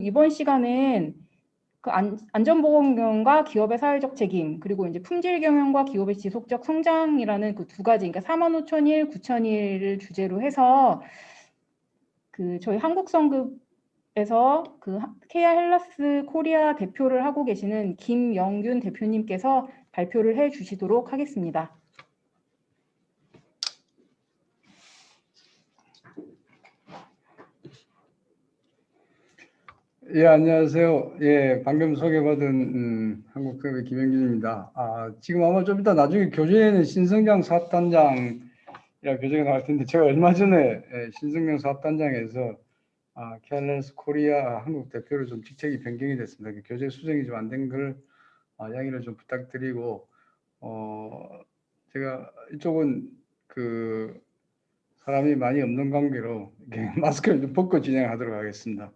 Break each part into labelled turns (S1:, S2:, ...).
S1: 이번 시간은 그 안전보건경영과 기업의 사회적 책임, 그리고 이제 품질 경영과 기업의 지속적 성장이라는 그 두 가지, 그러니까 45,001, 9,001을 주제로 해서 그 저희 한국성급에서 그 KR 헬라스 코리아 대표를 하고 계시는 김영균 대표님께서 발표를 해 주시도록 하겠습니다.
S2: 예, 안녕하세요. 예, 방금 소개받은 한국성의 김영균입니다. 지금 아마 좀 이따 나중에 교재에는 신성장 사업단장이라 교재가 나올 텐데 제가 얼마 전에 신성장 사업단장에서 KRS 코리아 한국 대표로 좀 직책이 변경이 됐습니다. 그 교재 수정이 좀 안 된 걸 양해를 좀 부탁드리고 제가 이쪽은 그 사람이 많이 없는 관계로 이렇게 마스크를 좀 벗고 진행하도록 하겠습니다.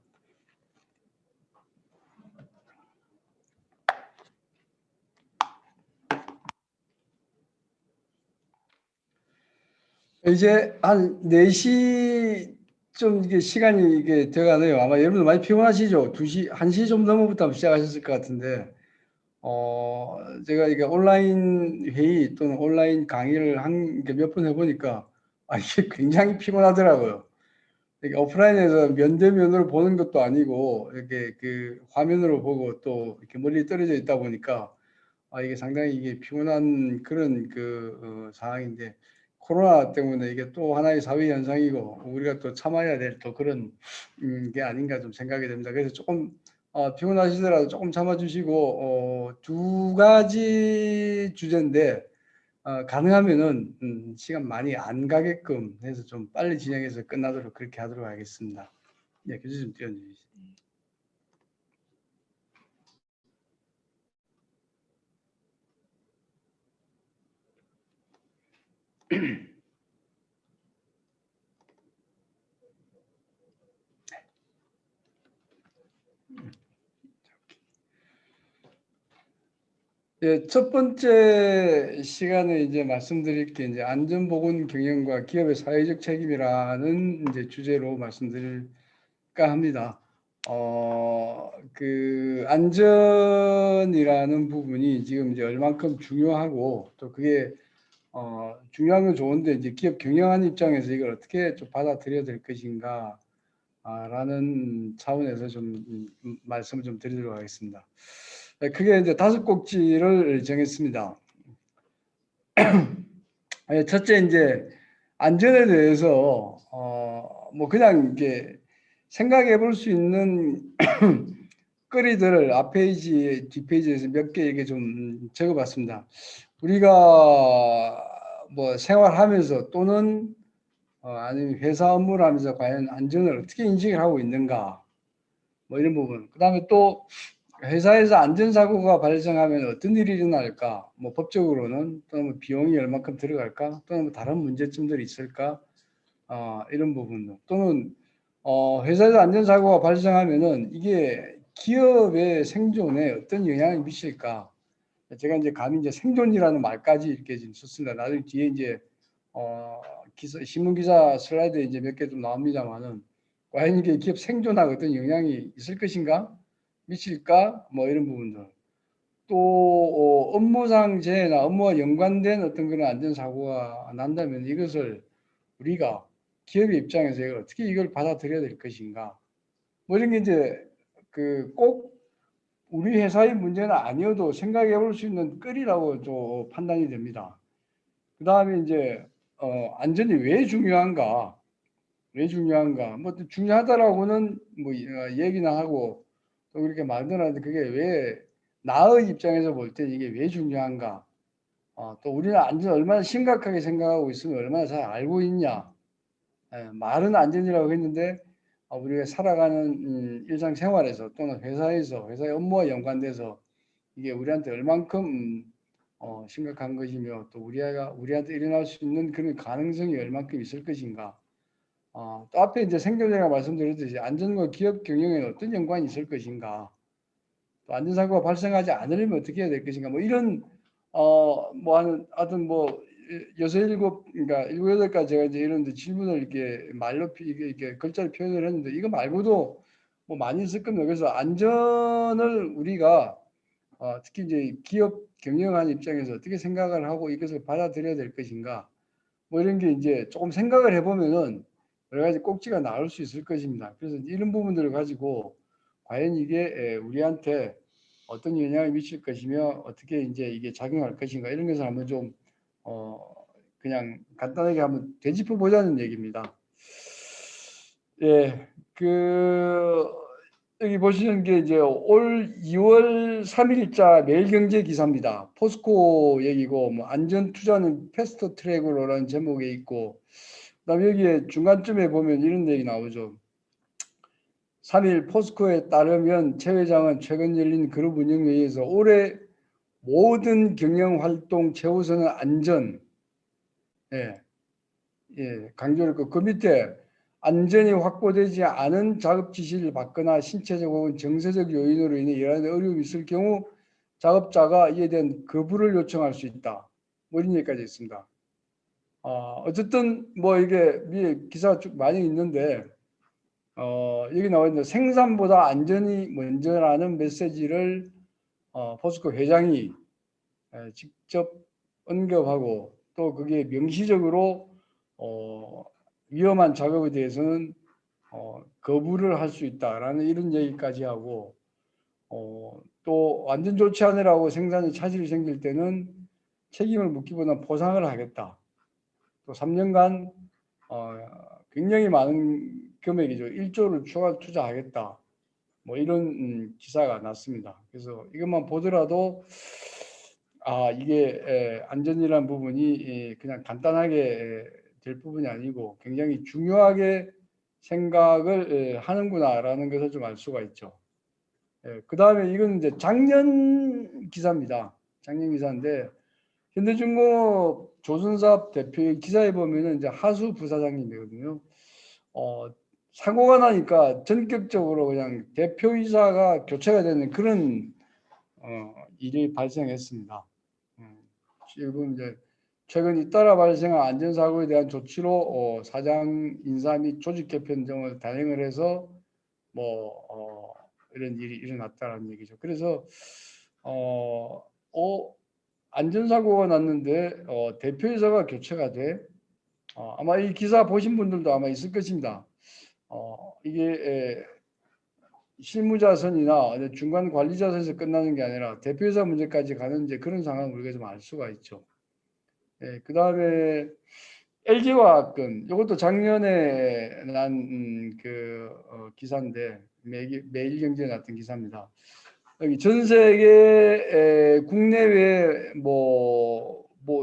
S2: 이제 한 4시 좀 이게 시간이 이게 돼가네요. 아마 여러분들 많이 피곤하시죠? 2시, 1시 좀 넘어부터 시작하셨을 것 같은데, 제가 이게 온라인 회의 또는 온라인 강의를 몇 번 해보니까, 이게 굉장히 피곤하더라고요. 이게 오프라인에서 면대면으로 보는 것도 아니고, 이렇게 그 화면으로 보고 또 이렇게 멀리 떨어져 있다 보니까, 이게 상당히 이게 피곤한 그런 상황인데, 코로나 때문에 이게 또 하나의 사회 현상이고 우리가 또 참아야 될 또 그런 게 아닌가 좀 생각이 됩니다. 그래서 조금 피곤하시더라도 조금 참아주시고 두 가지 주제인데 가능하면은 시간 많이 안 가게끔 해서 좀 빨리 진행해서 끝나도록 그렇게 하도록 하겠습니다. 네, 교수 좀 띄워주시죠. 예, 첫 번째 시간에 이제 말씀드릴 게 이제 안전보건 경영과 기업의 사회적 책임이라는 이제 주제로 말씀드릴까 합니다. 그 안전이라는 부분이 지금 이제 얼만큼 중요하고 또 그게 중요한 건 좋은데 이제 기업 경영하는 입장에서 이걸 어떻게 좀 받아들여야 될 것인가 라는 차원에서 좀 말씀을 좀 드리도록 하겠습니다. 크게 이제 5꼭지를 정했습니다. 첫째 이제 안전에 대해서 뭐 그냥 이게 생각해 볼 수 있는 거리들을 앞페이지, 뒷페이지에서 몇 개 이렇게 좀 적어봤습니다. 우리가 뭐 생활하면서 또는 아니면 회사 업무를 하면서 과연 안전을 어떻게 인식을 하고 있는가 뭐 이런 부분. 그 다음에 또 회사에서 안전사고가 발생하면 어떤 일이 일어날까? 뭐 법적으로는 또는 뭐 비용이 얼마큼 들어갈까? 또는 뭐 다른 문제점들이 있을까? 이런 부분 또는 회사에서 안전사고가 발생하면은 이게 기업의 생존에 어떤 영향을 미칠까? 제가 이제 감히 이제 생존이라는 말까지 이렇게 지금 썼습니다. 나중에 뒤에 이제 신문 기사 슬라이드에 이제 몇 개 좀 나옵니다만은 과연 이게 기업 생존하고 어떤 영향이 있을 것인가? 미칠까? 뭐 이런 부분들. 또 업무상 재해나 업무와 연관된 어떤 그런 안전사고가 난다면 이것을 우리가 기업의 입장에서 어떻게 이걸 받아들여야 될 것인가? 뭐 이런 게 이제 그 꼭 우리 회사의 문제는 아니어도 생각해 볼 수 있는 끌이라고 좀 판단이 됩니다. 그 다음에 이제 안전이 왜 중요한가? 왜 중요한가? 뭐 중요하다라고는 뭐 얘기나 하고 또 그렇게 말들 하는데 그게 왜 나의 입장에서 볼 때 이게 왜 중요한가? 또 우리는 안전 얼마나 심각하게 생각하고 있으면 얼마나 잘 알고 있냐? 말은 안전이라고 했는데 우리가 살아가는 일상생활에서 또는 회사에서 회사의 업무와 연관돼서 이게 우리한테 얼만큼 심각한 것이며 또 우리한테 일어날 수 있는 그런 가능성이 얼만큼 있을 것인가. 또 앞에 이제 생존자가 말씀드렸듯이 안전과 기업 경영에 어떤 연관이 있을 것인가. 또 안전사고가 발생하지 않으려면 어떻게 해야 될 것인가. 뭐 이런 뭐 하여튼 뭐 6, 7, 그러니까 7, 8가지 제가 이제 이런 질문을 이렇게 말로 이렇게 글자로 표현을 했는데 이거 말고도 뭐 많이 있을 겁니다. 그래서 안전을 우리가 특히 이제 기업 경영하는 입장에서 어떻게 생각을 하고 이것을 받아들여야 될 것인가, 뭐 이런 게 이제 조금 생각을 해보면은 여러 가지 꼭지가 나올 수 있을 것입니다. 그래서 이런 부분들을 가지고 과연 이게 우리한테 어떤 영향을 미칠 것이며 어떻게 이제 이게 작용할 것인가, 이런 것을 한번 좀 그냥 간단하게 한번 되짚어 보자는 얘기입니다. 예, 여기 보시는 게 이제 올 2월 3일자 매일경제 기사입니다. 포스코 얘기고, 뭐 안전 투자는 패스트 트랙으로라는 제목에 있고, 그다음에 여기에 중간쯤에 보면 이런 얘기 나오죠. 3일 포스코에 따르면 최 회장은 최근 열린 그룹 운영회의에서 올해 모든 경영 활동 최우선은 안전, 예, 강조를 했고, 그 밑에 안전이 확보되지 않은 작업 지시를 받거나 신체적 혹은 정서적 요인으로 인해 일하는 어려움이 있을 경우 작업자가 이에 대한 거부를 요청할 수 있다. 뭐 이런 얘기까지 있습니다. 어쨌든 뭐 이게 위에 기사가 쭉 많이 있는데 여기 나와 있는 생산보다 안전이 먼저라는 메시지를 포스코 회장이 직접 언급하고, 또 그게 명시적으로 위험한 작업에 대해서는 거부를 할 수 있다라는 이런 얘기까지 하고, 또 완전 좋지 않으라고 생산에 차질이 생길 때는 책임을 묻기보다는 보상을 하겠다. 또 3년간 굉장히 많은 금액이죠. 1조를 추가 투자하겠다. 뭐 이런 기사가 났습니다. 그래서 이것만 보더라도 이게 안전이라는 부분이 그냥 간단하게 될 부분이 아니고 굉장히 중요하게 생각을 하는구나라는 것을 좀 알 수가 있죠. 그 다음에 이건 이제 작년 기사입니다. 작년 기사인데 현대중공업 조선사업 대표의 기사에 보면은 이제 하수 부사장님이거든요. 사고가 나니까 전격적으로 그냥 대표이사가 교체가 되는 그런 일이 발생했습니다. 지금 이제 최근 잇따라 발생한 안전사고에 대한 조치로 사장 인사 및 조직 개편 등을 단행을 해서 이런 일이 일어났다는 얘기죠. 그래서 안전사고가 났는데 대표이사가 교체가 돼. 아마 이 기사 보신 분들도 아마 있을 것입니다. 이게 실무자선이나 중간 관리자선에서 끝나는 게 아니라 대표이사 문제까지 가는 이제 그런 상황을 우리가 좀 알 수가 있죠. 그 다음에 LG화학은 이것도 작년에 난 기사인데 매일경제에 났던 기사입니다. 여기 전 세계 국내외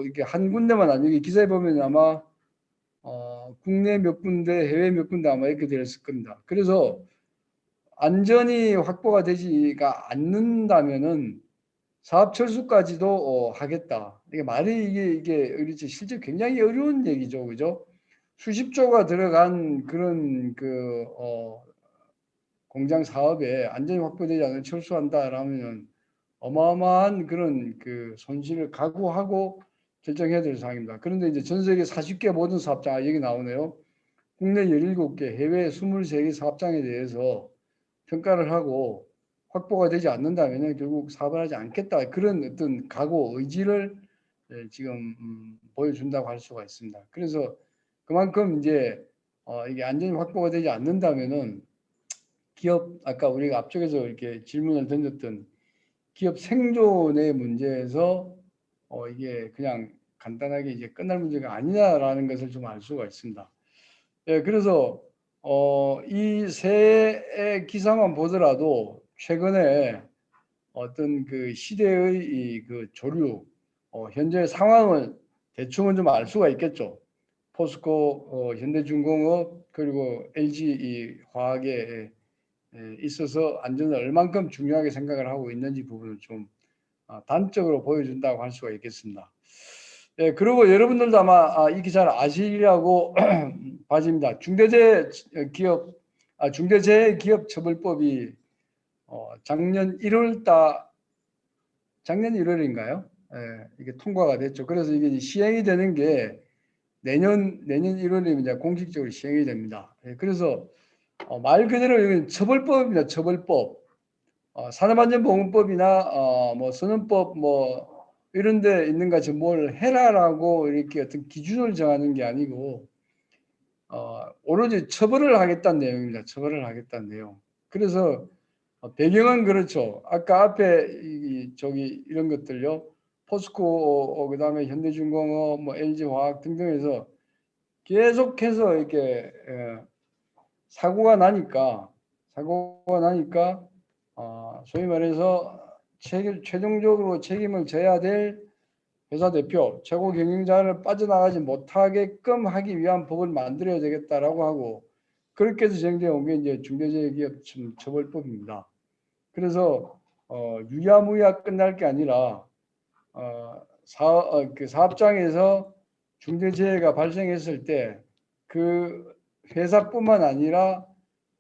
S2: 이렇게 한 군데만 아니고 기사에 보면 아마 국내 몇 군데, 해외 몇 군데 아마 이렇게 되었을 겁니다. 그래서 안전이 확보가 되지가 않는다면은 사업 철수까지도 하겠다. 이게 말이 이게 그렇지 실제 굉장히 어려운 얘기죠, 그죠? 수십조가 들어간 그런 공장 사업에 안전이 확보되지 않으면 철수한다라면 어마어마한 그런 손실을 각오하고 결정해야 될 사항입니다. 그런데 이제 전 세계 40개 모든 사업장 여기 나오네요. 국내 17개, 해외 23개 사업장에 대해서 평가를 하고 확보가 되지 않는다면 결국 사업을 하지 않겠다. 그런 어떤 각오, 의지를 지금 보여준다고 할 수가 있습니다. 그래서 그만큼 이제 이게 안전이 확보가 되지 않는다면은 기업, 아까 우리가 앞쪽에서 이렇게 질문을 던졌던 기업 생존의 문제에서 이게 그냥 간단하게 이제 끝날 문제가 아니냐라는 것을 좀 알 수가 있습니다. 그래서 이 세 기사만 보더라도 최근에 어떤 그 시대의 그 조류, 현재 상황을 대충은 좀 알 수가 있겠죠. 포스코, 현대중공업 그리고 LG 이 화학에 있어서 안전을 얼만큼 중요하게 생각을 하고 있는지 부분을 좀 단적으로 보여준다고 할 수가 있겠습니다. 그리고 여러분들도 아마 이 기사를 아시리라고 봐집니다. 중대재해기업처벌법이 작년 1월인가요? 이게 통과가 됐죠. 그래서 이게 시행이 되는 게 내년 1월이면 이제 공식적으로 시행이 됩니다. 그래서 말 그대로 여기는 처벌법입니다. 처벌법. 산업안전보건법이나 뭐 선언법 뭐 이런 데 있는 같이 뭘 해라라고 이렇게 어떤 기준을 정하는 게 아니고 오로지 처벌을 하겠다는 내용입니다. 처벌을 하겠다는 내용. 그래서 배경은 그렇죠. 아까 앞에 저기 이런 것들요. 포스코, 그다음에 현대중공업, 뭐 LG화학 등등에서 계속해서 이렇게 사고가 나니까 소위 말해서 최종적으로 책임을 져야 될 회사 대표, 최고 경영자를 빠져나가지 못하게끔 하기 위한 법을 만들어야 되겠다라고 하고 그렇게 해서 정되어 온 게 이제 중대재해기업처벌법입니다. 그래서 유야무야 끝날 게 아니라 그 사업장에서 중대재해가 발생했을 때 그 회사뿐만 아니라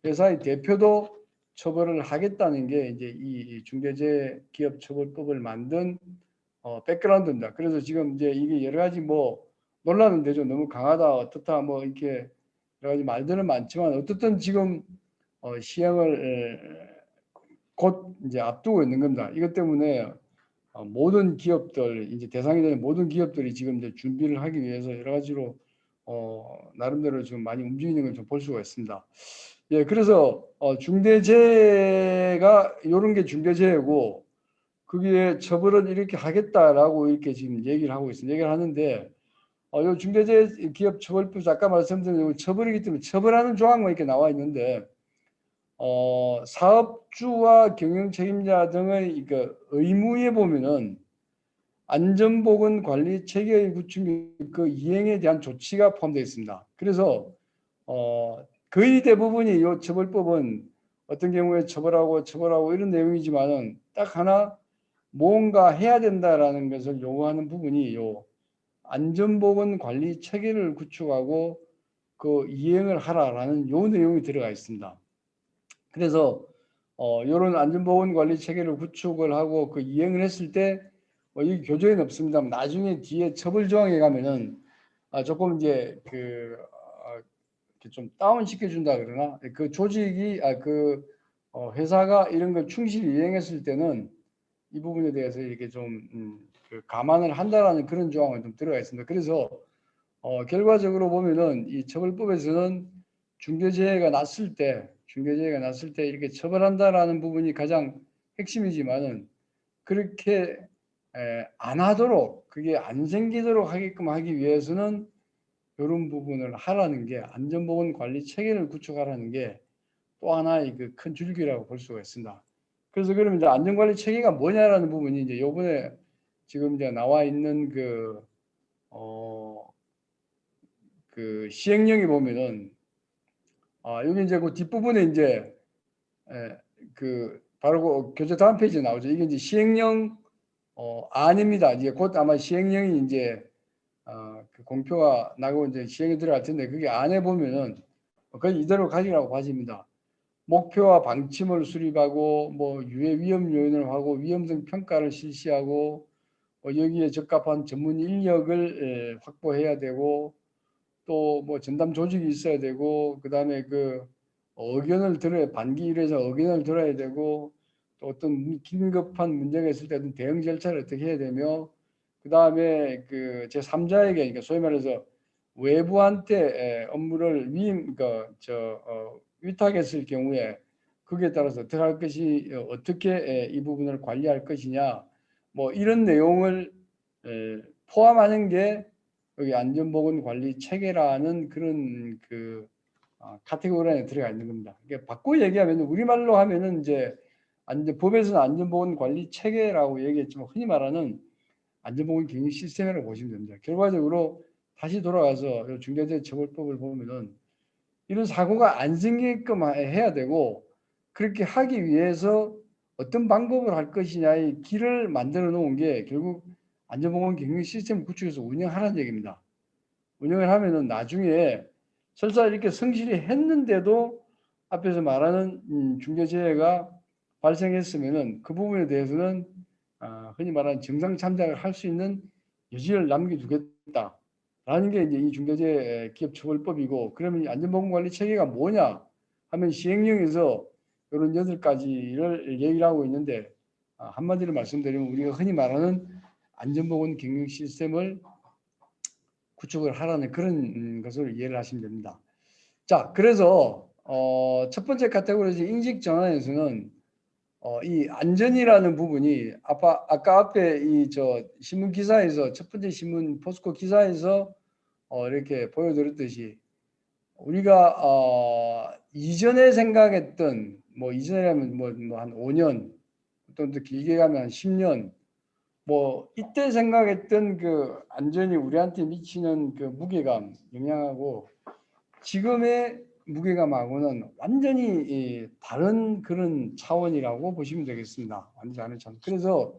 S2: 회사의 대표도 처벌을 하겠다는 게 이제 이 중대재해기업처벌법을 만든 백그라운드입니다. 그래서 지금 이제 이게 여러 가지 뭐 논란은 되죠. 너무 강하다, 어떻다, 뭐 이렇게 여러 가지 말들은 많지만 어떻든 지금 시행을 곧 이제 앞두고 있는 겁니다. 이것 때문에 모든 기업들 이제 대상이 되는 모든 기업들이 지금 이제 준비를 하기 위해서 여러 가지로 나름대로 지금 많이 움직이는 걸 좀 볼 수가 있습니다. 예, 그래서 중대재해가 이런 게 중대재해고 거기에 처벌은 이렇게 하겠다라고 이렇게 지금 얘기를 하고 있습니다. 얘기를 하는데 요 중대재해기업처벌법 아까 말씀드린 처벌이기 때문에 처벌하는 조항만 이렇게 나와 있는데 사업주와 경영 책임자 등의 그 의무에 보면은 안전보건 관리 체계의 구축 그 이행에 대한 조치가 포함되어 있습니다. 그래서 거의 대부분이 이 처벌법은 어떤 경우에 처벌하고 이런 내용이지만은 딱 하나 뭔가 해야 된다라는 것을 요구하는 부분이 요 안전보건 관리 체계를 구축하고 그 이행을 하라라는 요 내용이 들어가 있습니다. 그래서 이런 안전보건 관리 체계를 구축을 하고 그 이행을 했을 때 이 교재에는 없습니다만 나중에 뒤에 처벌 조항에 가면은 조금 이제 좀 다운 시켜준다 그러나 그 조직이 회사가 이런 걸 충실히 이행했을 때는 이 부분에 대해서 이렇게 좀 감안을 한다라는 그런 조항은 좀 들어가 있습니다. 그래서 결과적으로 보면은 이 처벌법에서는 중대재해가 났을 때 이렇게 처벌한다라는 부분이 가장 핵심이지만은 그렇게 안 하도록 그게 안 생기도록 하게끔 하기 위해서는 이런 부분을 하라는 게 안전보건 관리 체계를 구축하라는 게 또 하나의 그 큰 줄기라고 볼 수가 있습니다. 그래서 그러면 이제 안전관리 체계가 뭐냐라는 부분이 이제 요번에 지금 이제 나와 있는 그 시행령에 보면은 여기 이제 그 뒷부분에 이제 바로 그 교재 다음 페이지에 나오죠. 이게 이제 시행령 안입니다. 이제 곧 아마 시행령이 이제 그 공표가 나고 이제 시행에 들어갈 텐데 그게 안에 보면은 그건 이대로 가지라고 봐집니다. 목표와 방침을 수립하고 뭐 유해 위험 요인을 하고 위험성 평가를 실시하고 여기에 적합한 전문 인력을 확보해야 되고 또 뭐 전담 조직이 있어야 되고 그다음에 그 의견을 들어야 반기일에서 의견을 들어야 되고 또 어떤 긴급한 문제가 있을 때 대응 절차를 어떻게 해야 되며 그다음에 그 제3자에게 그러니까 소위 말해서 외부한테 업무를 위탁했을 경우에 거기에 따라서 어떻게 할 것이 어떻게 이 부분을 관리할 것이냐 뭐 이런 내용을 포함하는 게 여기 안전보건관리 체계라는 그런 카테고리 안에 들어가 있는 겁니다. 이게 바꾸어 얘기하면 우리말로 하면은 이제 법에서는 안전보건관리 체계라고 얘기했지만 흔히 말하는 안전보건 경영 시스템이라고 보시면 됩니다. 결과적으로 다시 돌아가서 중대재해처벌법을 보면은 이런 사고가 안 생기게끔 해야 되고 그렇게 하기 위해서 어떤 방법을 할 것이냐의 길을 만들어 놓은 게 결국 안전보건 경영 시스템을 구축해서 운영하라는 얘기입니다. 운영을 하면은 나중에 설사 이렇게 성실히 했는데도 앞에서 말하는 중대재해가 발생했으면은 그 부분에 대해서는 흔히 말하는 정상 참작을 할 수 있는 여지를 남겨두겠다라는 게 이제 이 중대재해 기업처벌법이고 그러면 안전보건관리 체계가 뭐냐 하면 시행령에서 이런 8가지를 얘기를 하고 있는데 한마디로 말씀드리면 우리가 흔히 말하는 안전보건 경영 시스템을 구축을 하라는 그런 것을 이해를 하시면 됩니다. 자, 그래서 첫 번째 카테고리 인식 전환에서는 이 안전이라는 부분이 아까 앞에 이 신문 기사에서 첫 번째 신문 포스코 기사에서 이렇게 보여드렸듯이 우리가 이전에 생각했던 뭐 이전이라면 뭐 한 5년 또는 더 길게 가면 한 10년 뭐 이때 생각했던 그 안전이 우리한테 미치는 그 무게감, 영향하고 지금의 무게감하고는 완전히 다른 그런 차원이라고 보시면 되겠습니다. 완전히 다른 차원. 그래서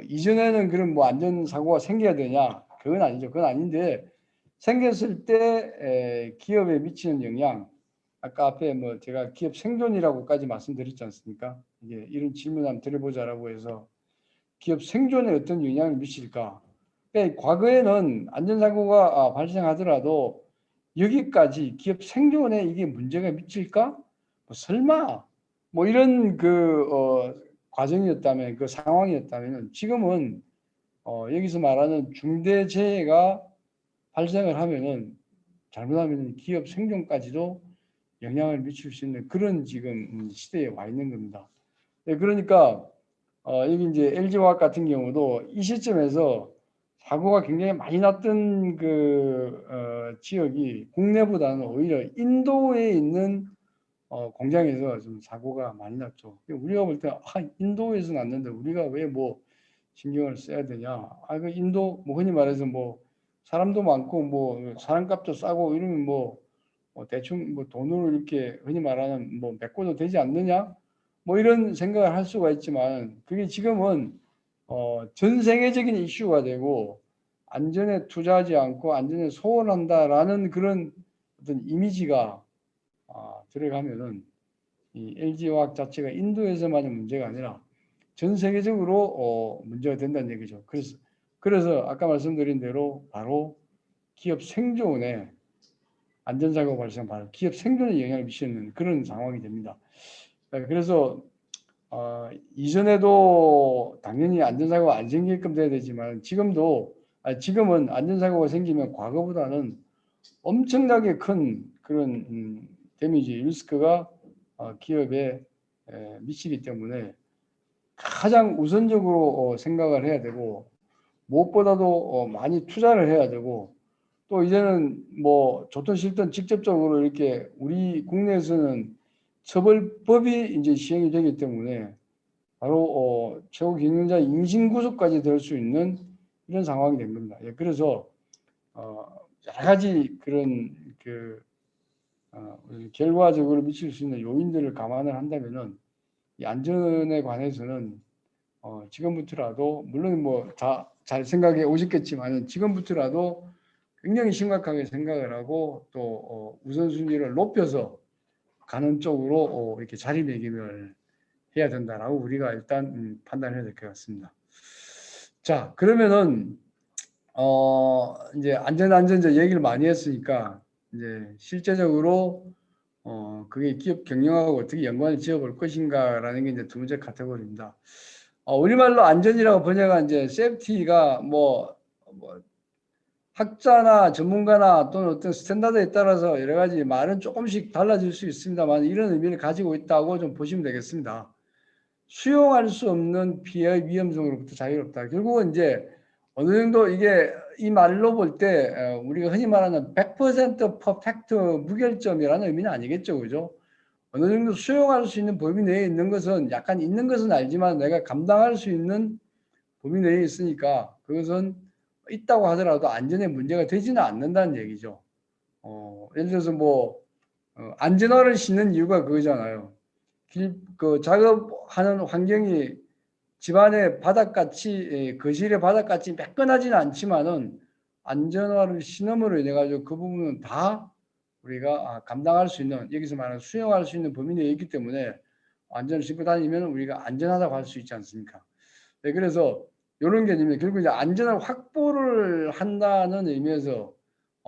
S2: 이전에는 그런 뭐 안전사고가 생겨야 되냐? 그건 아니죠. 그건 아닌데 생겼을 때 기업에 미치는 영향, 아까 앞에 뭐 제가 기업 생존이라고까지 말씀드렸지 않습니까? 이게 이런 질문 한번 드려보자라고 해서 기업 생존에 어떤 영향을 미칠까? 그러니까 과거에는 안전사고가 발생하더라도 여기까지 기업 생존에 이게 문제가 미칠까? 뭐 설마 뭐 이런 과정이었다면 그 상황이었다면 지금은 여기서 말하는 중대재해가 발생을 하면은 잘못하면 기업 생존까지도 영향을 미칠 수 있는 그런 지금 시대에 와 있는 겁니다. 네, 그러니까 여기 이제 LG화학 같은 경우도 이 시점에서 사고가 굉장히 많이 났던 지역이 국내보다는 오히려 인도에 있는 공장에서 좀 사고가 많이 났죠. 우리가 볼 때 인도에서 났는데 우리가 왜 뭐 신경을 써야 되냐? 그 인도 뭐 흔히 말해서 뭐 사람도 많고 뭐 사람값도 싸고 이러면 뭐 대충 뭐 돈으로 이렇게 흔히 말하는 뭐 메꿔도 되지 않느냐? 뭐 이런 생각을 할 수가 있지만 그게 지금은 전 세계적인 이슈가 되고 안전에 투자하지 않고 안전에 소홀한다라는 그런 어떤 이미지가 들어가면은 이 LG화학 자체가 인도에서만의 문제가 아니라 전 세계적으로 문제가 된다는 얘기죠. 그래서 아까 말씀드린 대로 바로 기업 생존에 안전사고 발생 바로 기업 생존에 영향을 미치는 그런 상황이 됩니다. 그래서 이전에도 당연히 안전사고가 안 생길끔 돼야 되지만 지금은 안전사고가 생기면 과거보다는 엄청나게 큰 그런 데미지 리스크가 기업에 미치기 때문에 가장 우선적으로 생각을 해야 되고 무엇보다도 많이 투자를 해야 되고 또 이제는 뭐 좋든 싫든 직접적으로 이렇게 우리 국내에서는 처벌법이 이제 시행이 되기 때문에 바로 최고 경영자 인신구속까지 될 수 있는 이런 상황이 된 겁니다. 그래서 여러 가지 그런 결과적으로 미칠 수 있는 요인들을 감안을 한다면은 이 안전에 관해서는 지금부터라도 물론 뭐 다 잘 생각해 오셨겠지만 지금부터라도 굉장히 심각하게 생각을 하고 또 우선순위를 높여서 가는 쪽으로 이렇게 자리매김을 해야 된다라고 우리가 일단 판단해야 될 것 같습니다. 자, 그러면은 이제 안전자 얘기를 많이 했으니까 이제 실제적으로 그게 기업 경영하고 어떻게 연관을 지어볼 것인가라는 게 이제 두 번째 카테고리입니다. 우리말로 안전이라고 번역한 이제 세프티가 뭐 학자나 전문가나 또는 어떤 스탠다드에 따라서 여러 가지 말은 조금씩 달라질 수 있습니다만 이런 의미를 가지고 있다고 좀 보시면 되겠습니다. 수용할 수 없는 피해 위험성으로부터 자유롭다. 결국은 이제 어느 정도 이게 이 말로 볼 때 우리가 흔히 말하는 100% 퍼펙트 무결점이라는 의미는 아니겠죠, 그죠? 어느 정도 수용할 수 있는 범위 내에 있는 것은 약간 있는 것은 알지만 내가 감당할 수 있는 범위 내에 있으니까 그것은 있다고 하더라도 안전에 문제가 되지는 않는다는 얘기죠. 예를 들어서 뭐 안전화를 신는 이유가 그거잖아요. 작업하는 환경이 집안의 바닥같이 거실의 바닥같이 매끈하지는 않지만은 안전화를 신음으로 인해 가지고 그 부분은 다 우리가 감당할 수 있는 여기서 말하는 수용할 수 있는 범위 내에 있기 때문에 안전을 신고 다니면 우리가 안전하다고 할 수 있지 않습니까? 네, 그래서 이런 개념이 결국 이제 안전을 확보를 한다는 의미에서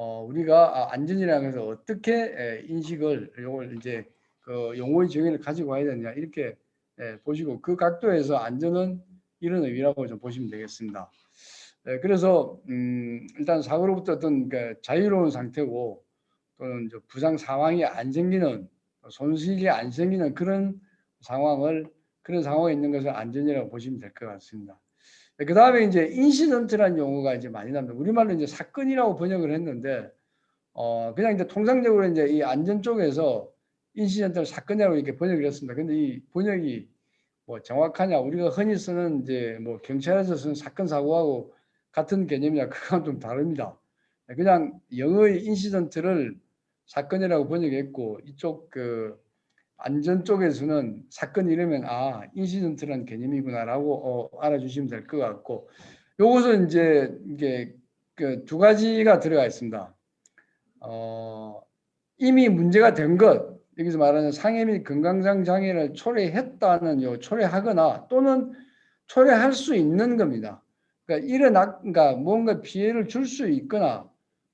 S2: 우리가 안전이라는 것을 어떻게 인식을 요걸 이제 그 용어의 정의를 가지고 와야 되느냐 이렇게 보시고 그 각도에서 안전은 이런 의미라고 좀 보시면 되겠습니다. 그래서 일단 사고로부터 어떤 그 자유로운 상태고 또는 부상 상황이 안 생기는 손실이 안 생기는 그런 상황에 있는 것을 안전이라고 보시면 될 것 같습니다. 그 다음에 이제 인시던트라는 용어가 이제 많이 나옵니다. 우리말로 이제 사건이라고 번역을 했는데 그냥 이제 통상적으로 이제 이 안전 쪽에서 인시던트를 사건이라고 이렇게 번역을 했습니다. 근데 이 번역이 뭐 정확하냐? 우리가 흔히 쓰는 이제 뭐 경찰에서 쓰는 사건 사고하고 같은 개념이냐? 그건 좀 다릅니다. 그냥 영어의 인시던트를 사건이라고 번역했고 이쪽 그 안전 쪽에서는 사건 이러면 인시던트라는 개념이구나라고 알아주시면 될 것 같고 요것은 이제 이게 그 두 가지가 들어가 있습니다. 이미 문제가 된 것, 여기서 말하는 상해 및 건강상 장애를 초래했다는 초래하거나 또는 초래할 수 있는 겁니다. 그러니까 뭔가 피해를 줄 수 있거나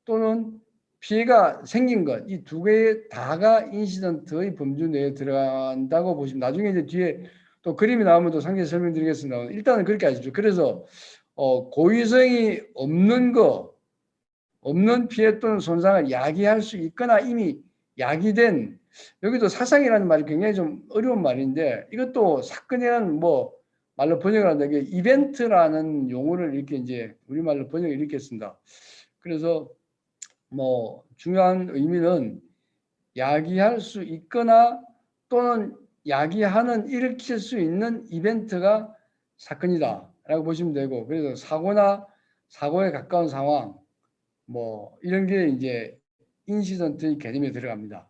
S2: 또는 피해가 생긴 것, 이 두 개 다가 인시던트의 범주 내에 들어간다고 보시면 나중에 이제 뒤에 또 그림이 나오면 또 상세히 설명드리겠습니다. 일단은 그렇게 하십시오. 그래서 고의성이 없는 피해 또는 손상을 야기할 수 있거나 이미 야기된 여기도 사상이라는 말이 굉장히 좀 어려운 말인데 이것도 사건이라는 뭐 말로 번역을 한다. 이게 이벤트라는 용어를 이렇게 이제 우리말로 번역을 이렇게 했습니다. 그래서 뭐 중요한 의미는 야기할 수 있거나 또는 야기하는 일으킬 수 있는 이벤트가 사건이다라고 보시면 되고 그래서 사고나 사고에 가까운 상황 뭐 이런 게 이제 인시던트의 개념에 들어갑니다.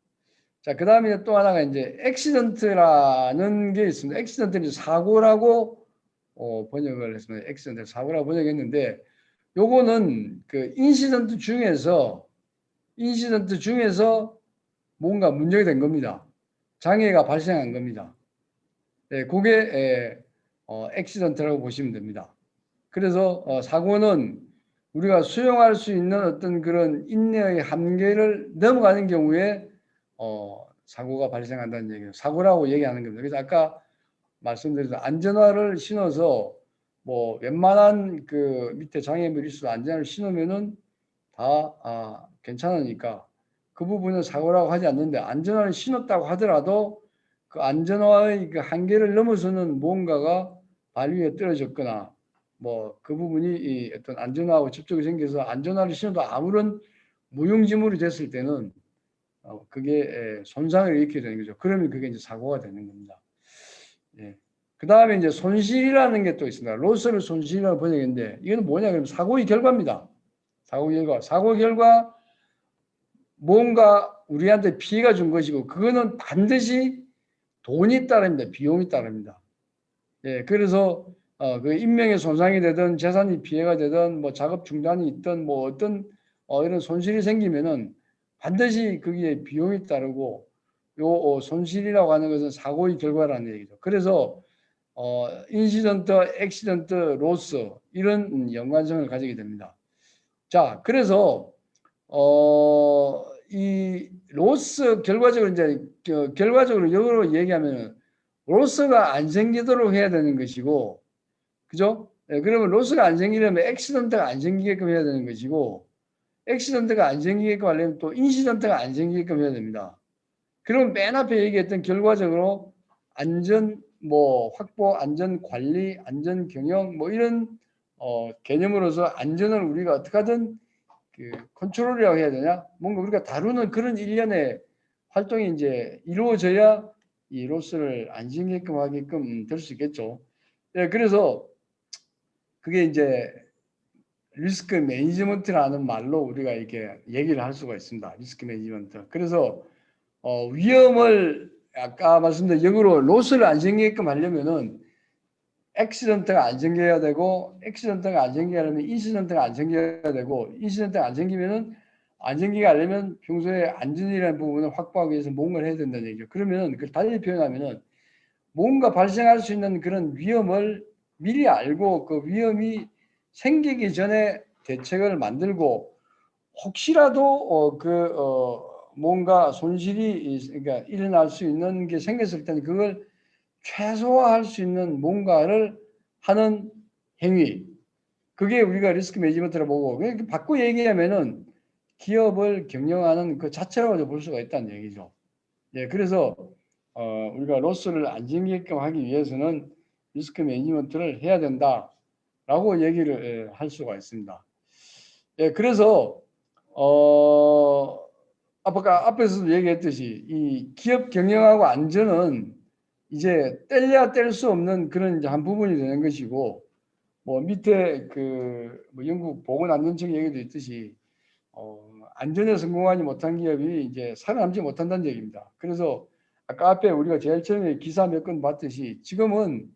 S2: 자, 그 다음에 또 하나가 이제 액시던트라는 게 있습니다. 액시던트는 사고라고 번역을 했습니다. 액시던트 사고라고 번역했는데 요거는 그 인시던트 중에서 뭔가 문제가 된 겁니다. 장애가 발생한 겁니다. 그게 액시던트라고 보시면 됩니다. 그래서 사고는 우리가 수용할 수 있는 어떤 그런 인내의 한계를 넘어가는 경우에 사고가 발생한다는 얘기예요. 사고라고 얘기하는 겁니다. 그래서 아까 말씀드린 안전화를 신어서 뭐 웬만한 그 밑에 장애물이 있어도 안전화를 신으면은 다 괜찮으니까 그 부분은 사고라고 하지 않는데 안전화를 신었다고 하더라도 그 안전화의 그 한계를 넘어서는 무언가가 발 위에 떨어졌거나 뭐 그 부분이 이 어떤 안전화하고 접촉이 생겨서 안전화를 신어도 아무런 무용지물이 됐을 때는 그게 손상을 일으키게 되는 거죠. 그러면 그게 이제 사고가 되는 겁니다. 예. 그 다음에 이제 손실이라는 게 또 있습니다. 로스를 손실이라고 번역했는데 이건 뭐냐 그러면 사고의 결과입니다. 사고 결과 뭔가 우리한테 피해가 준 것이고 그거는 반드시 돈이 따릅니다. 비용이 따릅니다. 예, 그래서 그 인명의 손상이 되든 재산이 피해가 되든 뭐 작업 중단이 있든 뭐 어떤 이런 손실이 생기면은 반드시 거기에 비용이 따르고 요 손실이라고 하는 것은 사고의 결과라는 얘기죠. 그래서 인시던트, 액시던트, 로스 이런 연관성을 가지게 됩니다. 자, 그래서 이 로스 결과적으로 이제 결과적으로 영어로 얘기하면 로스가 안 생기도록 해야 되는 것이고, 그죠? 네, 그러면 로스가 안 생기려면 액시던트가 안 생기게끔 해야 되는 것이고, 액시던트가 안 생기게끔 하려면 또 인시던트가 안 생기게끔 해야 됩니다. 그럼 맨 앞에 얘기했던 결과적으로 안전 뭐 확보, 안전 관리, 안전 경영 뭐 이런 개념으로서 안전을 우리가 어떻게 하든 그 컨트롤이라고 해야 되냐? 뭔가 우리가 다루는 그런 일련의 활동이 이제 이루어져야 이 로스를 안 생기게끔 하게끔 될 수 있겠죠. 예, 그래서 그게 이제 리스크 매니지먼트라는 말로 우리가 이렇게 얘기를 할 수가 있습니다. 리스크 매니지먼트. 그래서 위험을 아까 말씀드린 영어로 로스를 안 생기게끔 하려면은 액시던트가 안 생겨야 되고 액시던트가 안 생기게 하려면 인시던트가 안 생겨야 되고 인시던트가 안 생기면은 안 생기게 하려면 평소에 안전이라는 부분을 확보하기 위해서 뭔가를 해야 된다는 얘기죠. 그러면은 그걸 달리 표현하면은 뭔가 발생할 수 있는 그런 위험을 미리 알고 그 위험이 생기기 전에 대책을 만들고 혹시라도 뭔가 손실이 그러니까 일어날 수 있는 게 생겼을 때는 그걸 최소화할 수 있는 뭔가를 하는 행위. 그게 우리가 리스크 매니지먼트라고 보고, 그냥 바꿔 얘기하면은 기업을 경영하는 그 자체라고 볼 수가 있다는 얘기죠. 예, 그래서 우리가 로스를 안 생기게끔 하기 위해서는 리스크 매니지먼트를 해야 된다라고 얘기를 할 수가 있습니다. 예, 그래서 아까 앞에서도 얘기했듯이 이 기업 경영하고 안전은 이제 뗄래야 뗄 수 없는 그런 이제 한 부분이 되는 것이고, 뭐 밑에 뭐 영국 보건안전청 얘기도 있듯이 안전에 성공하지 못한 기업이 이제 살아남지 못한다는 얘기입니다. 그래서 아까 앞에 우리가 제일 처음에 기사 몇 건 봤듯이 지금은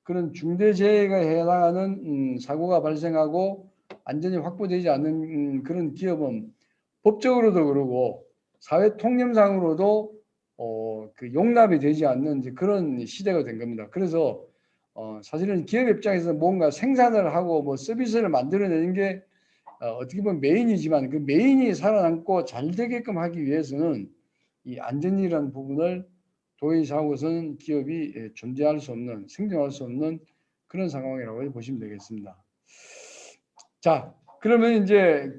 S2: 그런 중대재해에 해당하는 사고가 발생하고 안전이 확보되지 않는 그런 기업은 법적으로도 그러고 사회 통념상으로도 그 용납이 되지 않는 이제 그런 시대가 된 겁니다. 그래서 사실은 기업 입장에서 뭔가 생산을 하고 뭐 서비스를 만들어내는 게 어떻게 보면 메인이지만 그 메인이 살아남고 잘 되게끔 하기 위해서는 이 안전이라는 부분을 도외시하고서는 기업이 존재할 수 없는, 생존할 수 없는 그런 상황이라고 보시면 되겠습니다. 자, 그러면 이제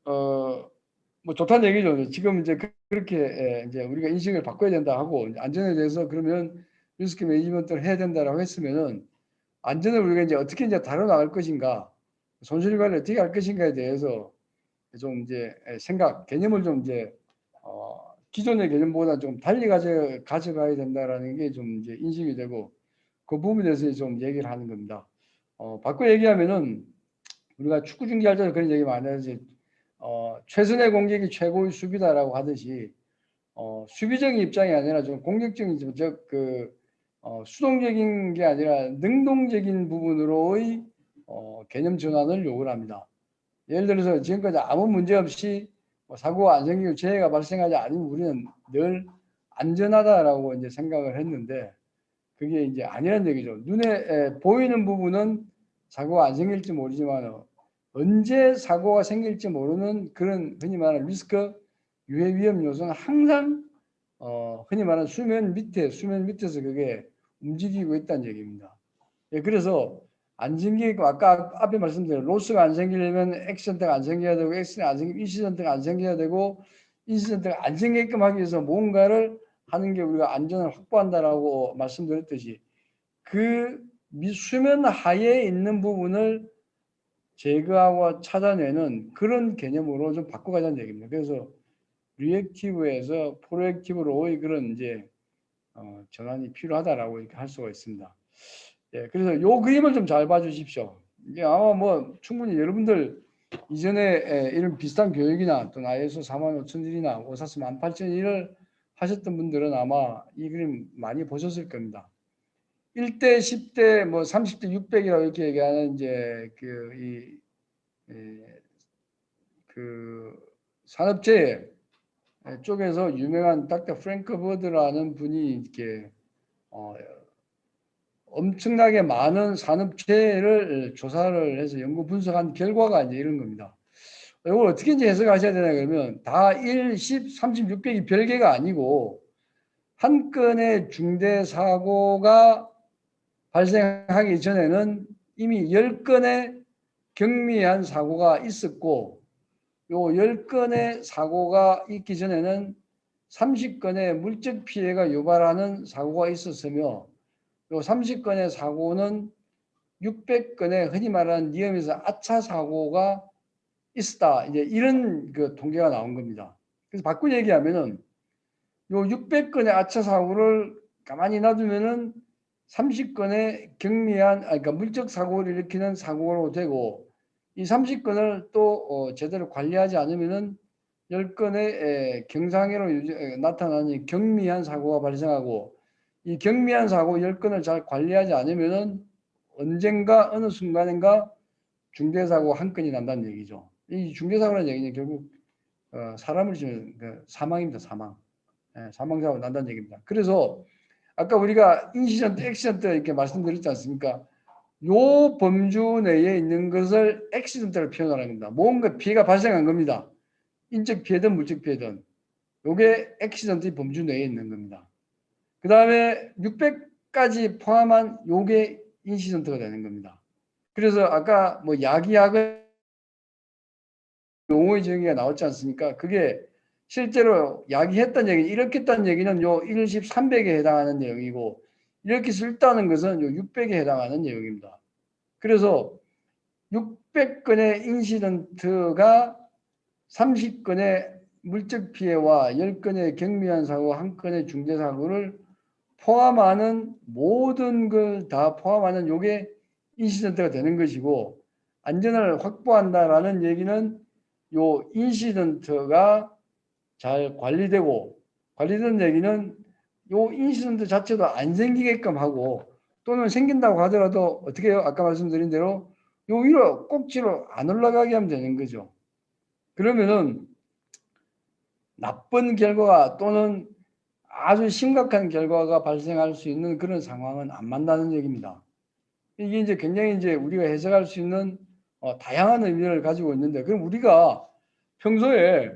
S2: 뭐 좋다는 얘기죠. 지금 이제 그렇게 이제 우리가 인식을 바꿔야 된다 하고 안전에 대해서 그러면 리스크 매니지먼트를 해야 된다라고 했으면은 안전을 우리가 이제 어떻게 이제 다뤄나갈 것인가, 손실 관리를 어떻게 할 것인가에 대해서 좀 이제 개념을 좀 이제 기존의 개념보다 좀 달리 가져가야 된다라는 게 좀 이제 인식이 되고 그 부분에 대해서 좀 얘기를 하는 겁니다. 바꿔 얘기하면은 우리가 축구 중계할 때도 그런 얘기 많이 하지. 최선의 공격이 최고의 수비다라고 하듯이 수비적인 입장이 아니라 좀 공격적인 수동적인 게 아니라 능동적인 부분으로의 개념 전환을 요구를 합니다. 예를 들어서 지금까지 아무 문제 없이 사고가 안 생기고 재해가 발생하지 않으면 우리는 늘 안전하다라고 이제 생각을 했는데 그게 이제 아니라는 얘기죠. 눈에 보이는 부분은 사고가 안 생길지 모르지만 언제 사고가 생길지 모르는 그런 흔히 말하는 리스크 유해 위험 요소는 항상 흔히 말하는 수면 밑에서 그게 움직이고 있다는 얘기입니다. 예, 그래서 안 생기고 아까 앞에 말씀드린 로스가 안 생기려면 액시던트가 안 생겨야 되고 액시던트가 안 생기면 인시던트가 안 생겨야 되고 인시던트가 안 생기게끔 하기 위해서 뭔가를 하는 게 우리가 안전을 확보한다라고 말씀드렸듯이 그 수면 하에 있는 부분을 제거하고 찾아내는 그런 개념으로 좀 바꿔가자는 얘기입니다. 그래서 리액티브에서 프로액티브로의 그런 이제 전환이 필요하다라고 이렇게 할 수가 있습니다. 예, 그래서 요 그림을 좀 잘 봐주십시오. 이게 아마 뭐 충분히 여러분들 이전에 이런 비슷한 교육이나 또는 ISO 45001이나 오사스 18001을 하셨던 분들은 아마 이 그림 많이 보셨을 겁니다. 1대, 10대, 뭐 30대, 600이라고 이렇게 얘기하는 이제 산업재해 쪽에서 유명한 닥터 프랭크 버드라는 분이 이렇게 엄청나게 많은 산업재해를 조사를 해서 연구 분석한 결과가 이제 이런 겁니다. 이걸 어떻게 이제 해석하셔야 되나 그러면 다 1, 10, 30, 600이 별개가 아니고 한 건의 중대 사고가 발생하기 전에는 이미 10건의 경미한 사고가 있었고 요 10건의 사고가 있기 전에는 30건의 물적 피해가 유발하는 사고가 있었으며 요 30건의 사고는 600건의 흔히 말하는 니엄에서 아차 사고가 있었다. 이제 이런 그 통계가 나온 겁니다. 그래서 바꾸고 얘기하면은 요 600건의 아차 사고를 가만히 놔두면은 30건의 경미한 그러니까 물적 사고를 일으키는 사고로 되고 이 30건을 또 제대로 관리하지 않으면은 10건의 경상해로 나타나는 경미한 사고가 발생하고 이 경미한 사고 10건을 잘 관리하지 않으면은 언젠가 어느 순간인가 중대사고 한 건이 난다는 얘기죠. 이 중대사고라는 얘기는 결국 사람을 지는 사망입니다. 사망. 사망사고 난다는 얘기입니다. 그래서 아까 우리가 인시전트, 액시전트 이렇게 말씀드렸지 않습니까? 요 범주 내에 있는 것을 액시던트를 표현하는 겁니다. 뭔가 피해가 발생한 겁니다. 인적 피해든 물적 피해든 요게 액시던트 범주 내에 있는 겁니다. 그 다음에 600까지 포함한 요게 인시던트가 되는 겁니다. 그래서 아까 뭐 야기약은 용어의 정의가 나왔지 않습니까? 그게 실제로 야기했다는 얘기, 이렇게 했다는 얘기는 요 1십 300에 해당하는 내용이고 이렇게 쓸다는 것은 요 600에 해당하는 내용입니다. 그래서 600건의 인시던트가 30건의 물적 피해와 10건의 경미한 사고, 1건의 중대 사고를 포함하는 모든 걸 다 포함하는 요게 인시던트가 되는 것이고 안전을 확보한다라는 얘기는 요 인시던트가 잘 관리되는 얘기는 요 인시던트 자체도 안 생기게끔 하고 또는 생긴다고 하더라도 어떻게 해요? 아까 말씀드린 대로 요 위로 꼭지로 안 올라가게 하면 되는 거죠. 그러면은 나쁜 결과가 또는 아주 심각한 결과가 발생할 수 있는 그런 상황은 안 만나는 얘기입니다. 이게 이제 굉장히 이제 우리가 해석할 수 있는 다양한 의미를 가지고 있는데 그럼 우리가 평소에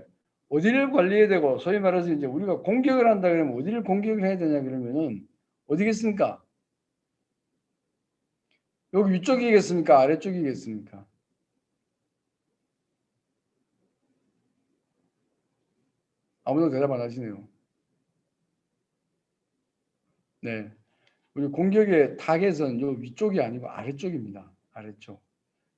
S2: 어디를 관리해야 되고 소위 말해서 이제 우리가 공격을 한다 그러면 어디를 공격을 해야 되냐 그러면은 어디겠습니까? 여기 위쪽이겠습니까? 아래쪽이겠습니까? 아무도 대답 안 하시네요. 네. 우리 공격의 타겟은 요 위쪽이 아니고 아래쪽입니다. 아래쪽.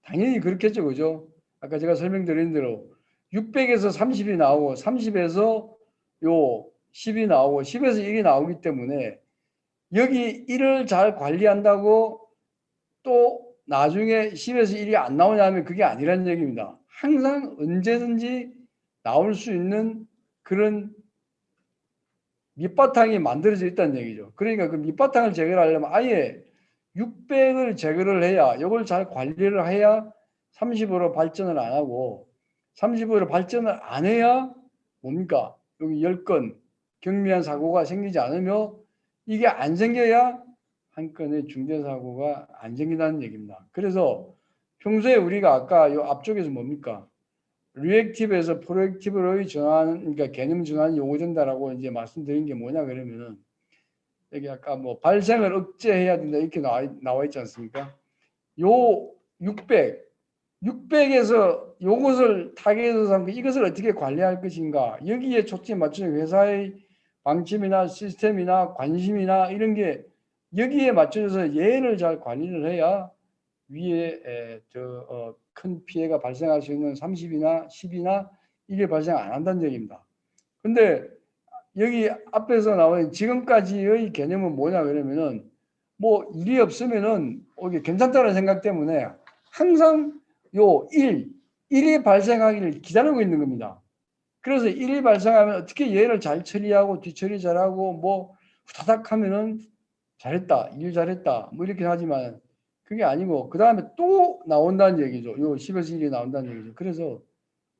S2: 당연히 그렇겠죠. 그죠? 아까 제가 설명드린 대로 600에서 30이 나오고 30에서 요 10이 나오고 10에서 1이 나오기 때문에 여기 1을 잘 관리한다고 또 나중에 10에서 1이 안 나오냐면 그게 아니라는 얘기입니다. 항상 언제든지 나올 수 있는 그런 밑바탕이 만들어져 있다는 얘기죠. 그러니까 그 밑바탕을 제거를 하려면 아예 600을 제거를 해야 이걸 잘 관리를 해야 30으로 발전을 안 하고 30으로 발전을 안 해야 뭡니까? 여기 10건 경미한 사고가 생기지 않으며 이게 안 생겨야 한 건의 중대사고가 안 생긴다는 얘기입니다. 그래서 평소에 우리가 아까 요 앞쪽에서 뭡니까? 리액티브에서 프로액티브로의 전환, 그러니까 개념 전환이 요구된다라고 이제 말씀드린 게 뭐냐 그러면은 여기 아까 뭐 발생을 억제해야 된다 이렇게 나와 있지 않습니까? 요 600에서 요것을 타겟으로 삼고 이것을 어떻게 관리할 것인가 여기에 초점이 맞추는 회사의 방침이나 시스템이나 관심이나 이런 게 여기에 맞춰져서 얘를 잘 관리를 해야 위에 큰 피해가 발생할 수 있는 30이나 10이나 이게 발생 안 한다는 얘기입니다. 근데 여기 앞에서 나오는 지금까지의 개념은 뭐냐 그러면은 뭐 일이 없으면은 이게 괜찮다는 생각 때문에 항상 요 1이 발생하기를 기다리고 있는 겁니다. 그래서 1이 발생하면 어떻게 얘를 잘 처리하고 뒤처리 잘하고 뭐 후다닥 하면은 잘했다, 일 잘했다 뭐 이렇게 하지만 그게 아니고 그 다음에 또 나온다는 얘기죠. 요 10에서 1이 나온다는 얘기죠. 그래서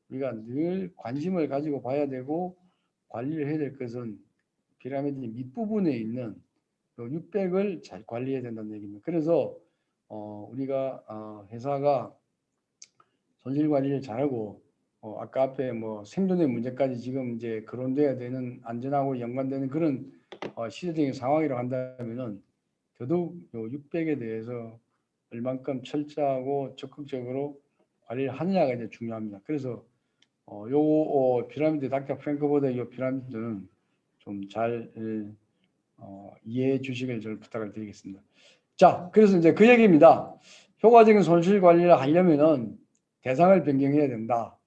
S2: 우리가 늘 관심을 가지고 봐야 되고 관리를 해야 될 것은 피라미드 밑부분에 있는 600을 잘 관리해야 된다는 얘기입니다. 그래서 우리가 회사가 손실 관리를 잘하고 아까 앞에 뭐 생존의 문제까지 지금 이제 거론돼야 되는 안전하고 연관되는 그런 시대적인 상황이라고 한다면은 더더욱 요 600에 대해서 얼만큼 철저하고 적극적으로 관리를 하느냐가 이제 중요합니다. 그래서 요 피라미드 닥터 프랭크보다 요 피라미드는 좀 잘 이해해 주시길 저를 부탁을 드리겠습니다. 자, 그래서 이제 그 얘기입니다. 효과적인 손실 관리를 하려면은 대상을 변경해야 된다.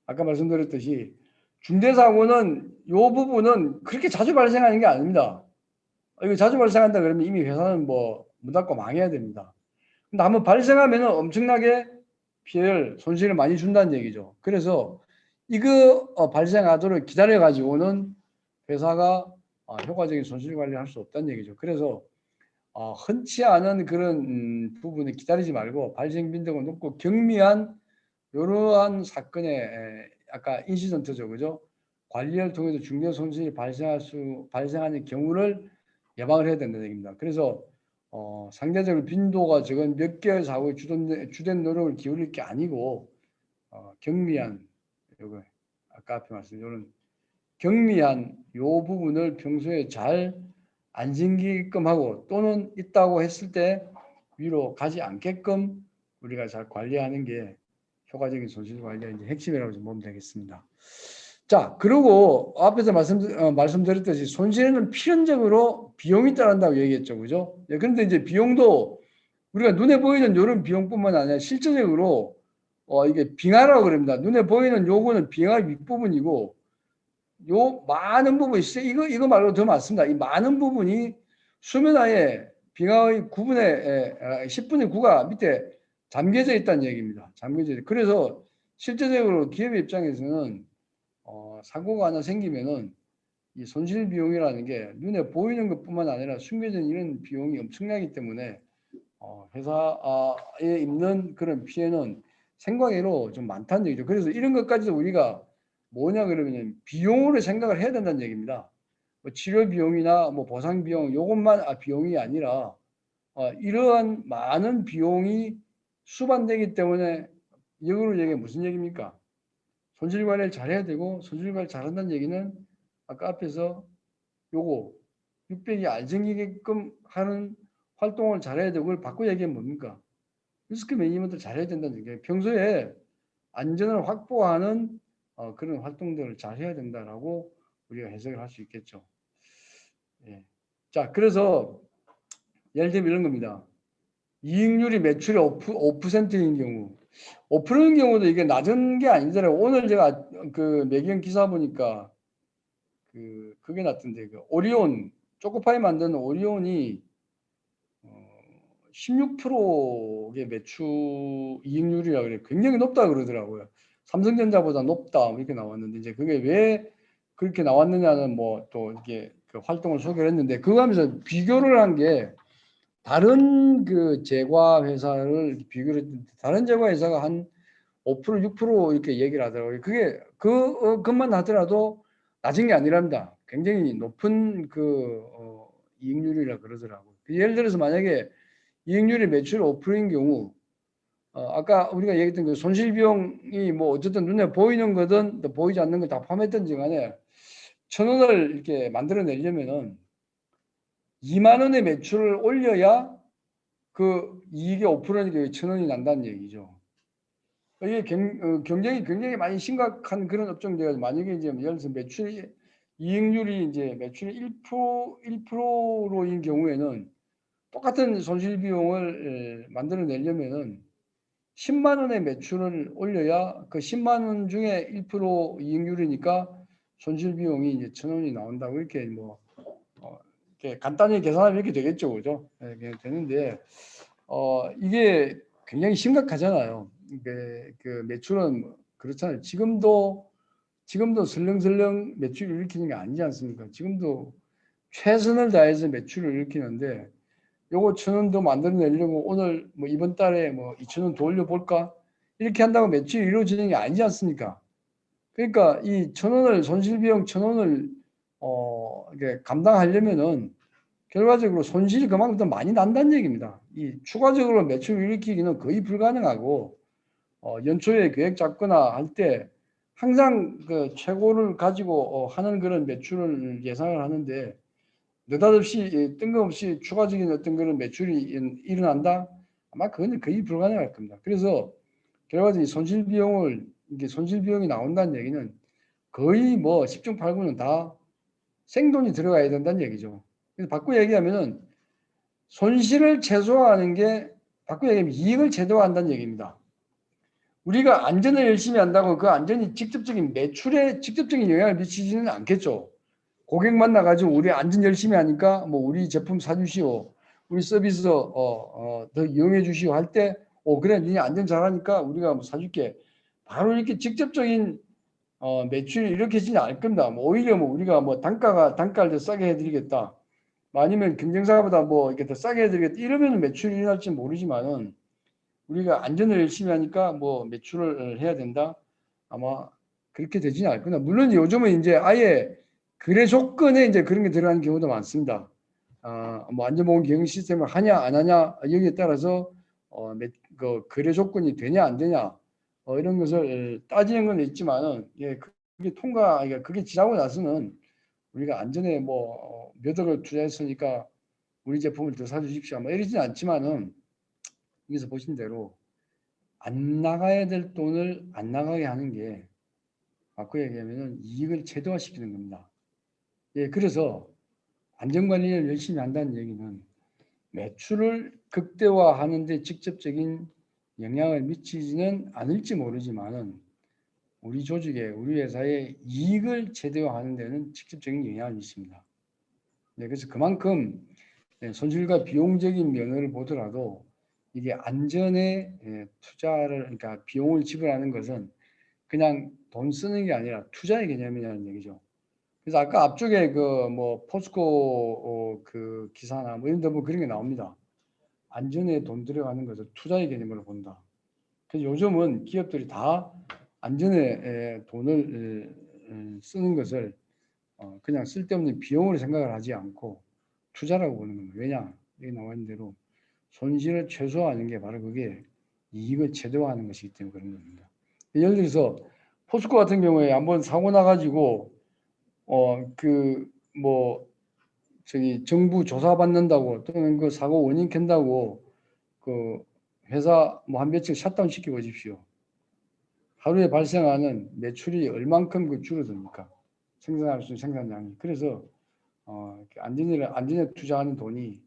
S2: 아까 말씀드렸듯이 중대사고는 요 부분은 그렇게 자주 발생하는 게 아닙니다. 이거 자주 발생한다 그러면 이미 회사는 뭐 문 닫고 망해야 됩니다. 근데 한번 발생하면은 엄청나게 피해를 손실을 많이 준다는 얘기죠. 그래서 이거 발생하도록 기다려 가지고는 회사가 효과적인 손실 관리를 할 수 없다는 얘기죠. 그래서 흔치 않은 그런 부분에 기다리지 말고 발생 빈도가 높고 경미한 이러한 사건에 아까 인시던트죠, 그죠? 관리를 통해서 중대 손실이 발생하는 경우를 예방을 해야 된다는 얘기입니다. 그래서 상대적으로 빈도가 적은 몇 개의 사고에 주된 노력을 기울일 게 아니고 경미한 요거 아까 앞에 말씀 이런 경미한 요 부분을 평소에 잘 안 생기게끔 하고 또는 있다고 했을 때 위로 가지 않게끔 우리가 잘 관리하는 게 효과적인 손실 관리의 이제 핵심이라고 좀 보면 되겠습니다. 자, 그리고 앞에서 말씀드렸듯이 손실에는 필연적으로 비용이 따른다고 얘기했죠, 그죠? 예, 그런데 이제 비용도 우리가 눈에 보이는 이런 비용뿐만 아니라 실질적으로 이게 빙하라고 그럽니다. 눈에 보이는 요거는 빙하 윗부분이고 요 많은 부분이 이거 말고 더 많습니다. 이 많은 부분이 수면하에 빙하의 10분의 9가 밑에 잠겨져 있다는 얘기입니다. 잠겨져 있다. 그래서 실제적으로 기업의 입장에서는 사고가 하나 생기면은 이 손실 비용이라는 게 눈에 보이는 것뿐만 아니라 숨겨진 이런 비용이 엄청나기 때문에 회사에 있는 그런 피해는 생각외로 좀 많다는 얘기죠. 그래서 이런 것까지도 우리가 뭐냐 그러면 비용으로 생각을 해야 된다는 얘기입니다. 뭐 치료 비용이나 뭐 보상 비용 요것만 비용이 아니라 이러한 많은 비용이 수반되기 때문에 역으로 얘기하면 무슨 얘기입니까? 손실 관리를 잘해야 되고 손실 관리 잘한다는 얘기는 아까 앞에서 요거 600이 안 생기게끔 하는 활동을 잘해야 되고 그걸 바꿔 얘기하면 뭡니까? 리스크 매니지먼트를 잘해야 된다는 얘기예요. 평소에 안전을 확보하는 그런 활동들을 잘 해야 된다라고 우리가 해석을 할 수 있겠죠. 예. 자, 그래서 예를 들면 이런 겁니다. 이익률이 매출의 5%인 경우, 5%인 경우도 이게 낮은 게 아니더라고요. 오늘 제가 그 매경 기사 보니까 그게 났던데, 그 오리온, 초코파이 만드는 오리온이 16%의 매출 이익률이라 그래요. 굉장히 높다 그러더라고요. 삼성전자보다 높다 이렇게 나왔는데 이제 그게 왜 그렇게 나왔느냐는 뭐 또 이렇게 그 활동을 소개를 했는데 그거 하면서 비교를 한 게 다른 그 제과 회사를 비교를 했는데 다른 제과 회사가 한 5% 6% 이렇게 얘기를 하더라고요. 그게 그것만 하더라도 낮은 게 아니랍니다. 굉장히 높은 이익률이라 그러더라고요. 예를 들어서 만약에 이익률이 매출 5%인 경우 아까 우리가 얘기했던 그 손실 비용이 뭐 어쨌든 눈에 보이는 거든 또 보이지 않는 거 다 포함했던지 간에 1,000원을 이렇게 만들어내려면은 2만 원의 매출을 올려야 그 이익의 5%니까 1,000원이 난다는 얘기죠. 이게 경쟁이 굉장히 많이 심각한 그런 업종들이 만약에 이제 예를 들어서 이익률이 이제 매출이 1%로인 경우에는 똑같은 손실 비용을 만들어내려면은 10만 원의 매출을 올려야 그 10만 원 중에 1% 이익률이니까 손실 비용이 이제 1,000원이 나온다고 이렇게 뭐 이렇게 간단히 계산하면 이렇게 되겠죠, 그죠? 네, 되는데 이게 굉장히 심각하잖아요. 그 매출은 그렇잖아요. 지금도 설렁설렁 매출을 일으키는 게 아니지 않습니까? 지금도 최선을 다해서 매출을 일으키는데 요거 1,000원 더 만들어내려고 오늘 뭐 이번 달에 뭐 2,000원 더 올려볼까? 이렇게 한다고 매출이 이루어지는 게 아니지 않습니까? 그러니까 이 1,000원을 손실비용 1,000원을 이게 감당하려면은 결과적으로 손실이 그만큼 더 많이 난다는 얘기입니다. 이 추가적으로 매출을 일으키기는 거의 불가능하고 연초에 계획 잡거나 할 때 항상 그 최고를 가지고 하는 그런 매출을 예상을 하는데 느닷없이 뜬금없이 추가적인 어떤 그런 매출이 일어난다? 아마 그건 거의 불가능할 겁니다. 그래서 결과적으로 손실 비용이 나온다는 얘기는 거의 뭐 10중 8구는 다 생돈이 들어가야 된다는 얘기죠. 그래서 바꾸어 얘기하면은 손실을 최소화하는 게 바꾸어 얘기하면 이익을 최대화한다는 얘기입니다. 우리가 안전을 열심히 한다고 그 안전이 직접적인 매출에 직접적인 영향을 미치지는 않겠죠. 고객 만나가지고 우리 안전 열심히 하니까 뭐 우리 제품 사주시오, 우리 서비스 더 이용해 주시오 할 때, 그래, 니 안전 잘하니까 우리가 뭐 사줄게. 바로 이렇게 직접적인 매출이 일으켜지지 않을 겁니다. 뭐 오히려 뭐 우리가 뭐 단가를 더 싸게 해드리겠다. 뭐 아니면 경쟁사보다 뭐 이렇게 더 싸게 해드리겠다. 이러면 매출이 일어날지 모르지만은 우리가 안전을 열심히 하니까 뭐 매출을 해야 된다. 아마 그렇게 되지는 않을 거나. 물론 요즘은 이제 아예 거래 조건에 이제 그런 게 들어가는 경우도 많습니다. 뭐 안전보건 경영 시스템을 하냐 안 하냐 여기에 따라서 그 거래 조건이 되냐 안 되냐 이런 것을 따지는 건 있지만은 예, 그게 그게 지나고 나서는 우리가 안전에 뭐 몇 억을 투자했으니까 우리 제품을 더 사주십시오. 뭐 이러지는 않지만은 여기서 보신 대로 안 나가야 될 돈을 안 나가게 하는 게 바꿔 얘기하면은 이익을 최대화시키는 겁니다. 예, 그래서 안전관리를 열심히 한다는 얘기는 매출을 극대화하는 데 직접적인 영향을 미치지는 않을지 모르지만은 우리 조직에 우리 회사의 이익을 최대화하는 데는 직접적인 영향을 미칩니다. 네, 그래서 그만큼 손실과 비용적인 면을 보더라도 이게 안전에 투자를 그러니까 비용을 지불하는 것은 그냥 돈 쓰는 게 아니라 투자의 개념이라는 얘기죠. 그래서 아까 앞쪽에 그 뭐 포스코 그 기사나 뭐 이런 데 뭐 그런 게 나옵니다. 안전에 돈 들어가는 것을 투자의 개념으로 본다. 그래서 요즘은 기업들이 다 안전에 돈을 쓰는 것을 그냥 쓸데없는 비용으로 생각을 하지 않고 투자라고 보는 겁니다. 왜냐? 여기 나와 있는 대로 손실을 최소화하는 게 바로 그게 이익을 최대화하는 것이기 때문에 그런 겁니다. 예를 들어서 포스코 같은 경우에 한번 사고 나가지고 그 뭐 저기 정부 조사 받는다고 또는 그 사고 원인 캔다고 그 회사 뭐 한 며칠 셧다운 시켜 보십시오. 하루에 발생하는 매출이 얼만큼 그 줄어듭니까? 생산할 수 있는 생산량이. 그래서 안전에 투자하는 돈이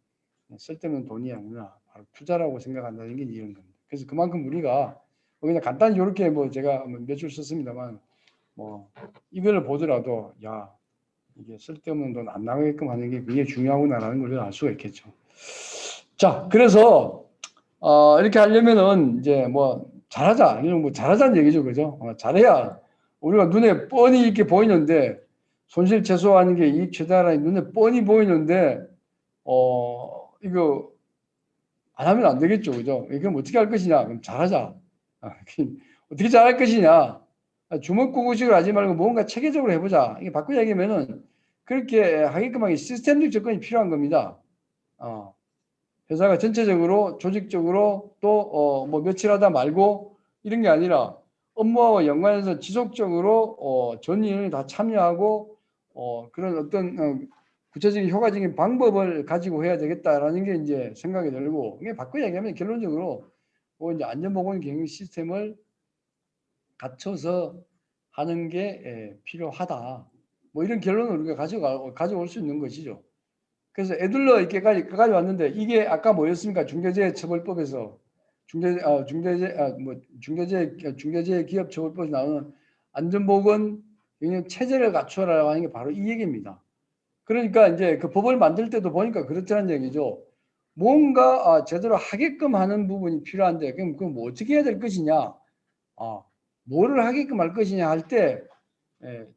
S2: 쓸데없는 돈이 아니라 바로 투자라고 생각한다는 게 이런 겁니다. 그래서 그만큼 우리가 그냥 간단히 이렇게 뭐 제가 몇 줄 썼습니다만 뭐 이걸 보더라도 야 이게 쓸데없는 돈 안 나가게끔 하는 게 굉장히 중요하구나라는 걸 알 수가 있겠죠. 자, 그래서 이렇게 하려면은 이제 뭐 잘하자 이런 뭐 잘하자는 얘기죠, 그죠? 잘해야 우리가 눈에 뻔히 이렇게 보이는데 손실 최소화하는 게 이익 최대화라는 눈에 뻔히 보이는데 이거 안 하면 안 되겠죠, 그죠? 그럼 어떻게 할 것이냐? 그럼 잘하자. 어떻게 잘할 것이냐? 주먹구구식으로 하지 말고 뭔가 체계적으로 해보자. 이게 바꿔 얘기하면은 그렇게 하게끔 하기 시스템적 접근이 필요한 겁니다. 회사가 전체적으로 조직적으로 또 뭐 며칠 하다 말고 이런 게 아니라 업무와 연관해서 지속적으로 전 인원이 다 참여하고 그런 어떤 구체적인 효과적인 방법을 가지고 해야 되겠다라는 게 이제 생각이 들고 이게 바꿔 얘기하면 결론적으로 뭐 이제 안전보건 경영 시스템을 갖춰서 하는 게 필요하다. 뭐 이런 결론을 우리가 가져올 수 있는 것이죠. 그래서 애들러 이렇게까지 왔는데 이게 아까 뭐였습니까? 중대재해처벌법에서 중대재해기업처벌법에서 나오는 안전보건 경영 체제를 갖추어라고 하는 게 바로 이 얘기입니다. 그러니까 이제 그 법을 만들 때도 보니까 그렇다는 얘기죠. 뭔가 제대로 하게끔 하는 부분이 필요한데 그럼 뭐 어떻게 해야 될 것이냐? 뭐를 하게끔 할 것이냐 할 때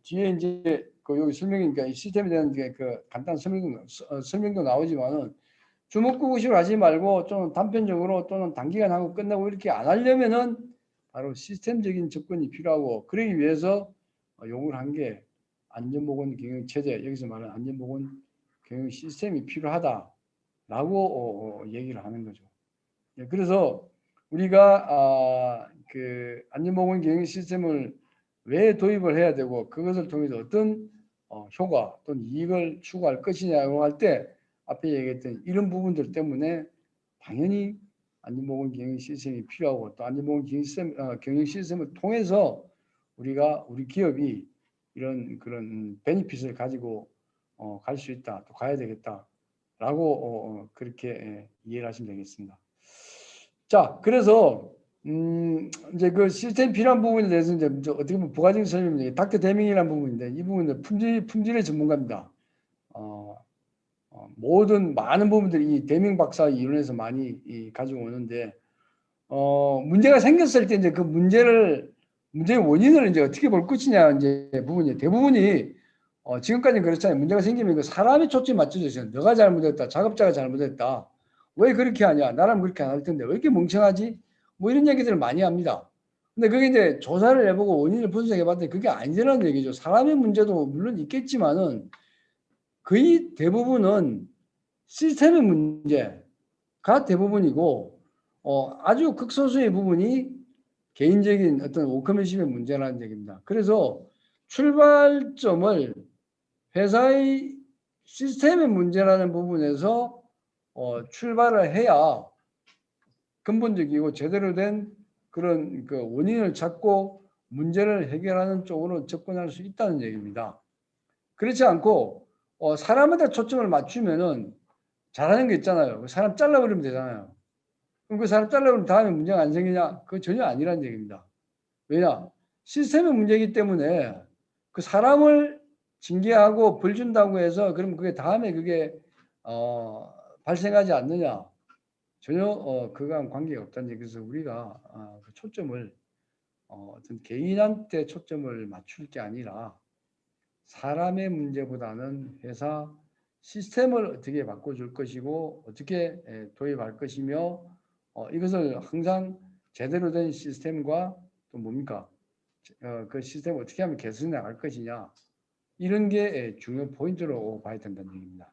S2: 뒤에 이제 그 여기 설명이니까 그러니까 시스템에 대한 그 간단한 설명도 나오지만은 주먹구구식으로 하지 말고 좀 단편적으로 또는 단기간 하고 끝나고 이렇게 안 하려면은 바로 시스템적인 접근이 필요하고 그러기 위해서 요구를 한 게 안전보건 경영 체제 여기서 말하는 안전보건 경영 시스템이 필요하다라고 얘기를 하는 거죠. 그래서 우리가 그 안전보건 경영 시스템을 왜 도입을 해야 되고 그것을 통해서 어떤 효과 또는 이익을 추구할 것이냐고 할 때 앞에 얘기했던 이런 부분들 때문에 당연히 안전보건 경영 시스템이 필요하고 또 안전보건 경영 시스템을 통해서 우리 기업이 이런 그런 베니핏을 가지고 갈 수 있다, 또 가야 되겠다라고 그렇게 이해를 하시면 되겠습니다. 자, 그래서 이제 그 시스템 필요한 부분에 대해서 이제 어떻게 보면 부가적인 설명이 닥터 데밍이라는 부분인데 이 부분은 품질의 전문가입니다. 모든 많은 부분들이 이 데밍 박사 이론에서 많이 가지고 오는데 문제가 생겼을 때 이제 그 문제의 원인을 이제 어떻게 볼 것이냐 이제 부분이 대부분이 지금까지는 그렇잖아요. 문제가 생기면 그 사람이 초점이 맞춰져 있어요. 너가 잘못했다, 작업자가 잘못했다. 왜 그렇게 하냐? 나라면 그렇게 안 할 텐데 왜 이렇게 멍청하지? 뭐 이런 얘기들을 많이 합니다. 근데 그게 이제 조사를 해보고 원인을 분석해 봤더니 그게 아니라는 얘기죠. 사람의 문제도 물론 있겠지만은 거의 대부분은 시스템의 문제가 대부분이고 아주 극소수의 부분이 개인적인 어떤 워크맨십의 문제라는 얘기입니다. 그래서 출발점을 회사의 시스템의 문제라는 부분에서 출발을 해야 근본적이고 제대로 된 그런 그 원인을 찾고 문제를 해결하는 쪽으로 접근할 수 있다는 얘기입니다. 그렇지 않고 사람한테 초점을 맞추면은 잘하는 게 있잖아요. 사람 잘라버리면 되잖아요. 그럼 그 사람 잘라버리면 다음에 문제가 안 생기냐? 그거 전혀 아니라는 얘기입니다. 왜냐? 시스템의 문제이기 때문에 그 사람을 징계하고 벌 준다고 해서 그럼 그게 다음에 그게 발생하지 않느냐? 전혀 그거랑 관계가 없다는 얘기에서 우리가 그 초점을 어떤 개인한테 초점을 맞출 게 아니라 사람의 문제보다는 회사 시스템을 어떻게 바꿔줄 것이고 어떻게 도입할 것이며 이것을 항상 제대로 된 시스템과 또 뭡니까? 그 시스템을 어떻게 하면 개선해 나갈 것이냐 이런 게 중요 포인트로 봐야 된다는 얘기입니다.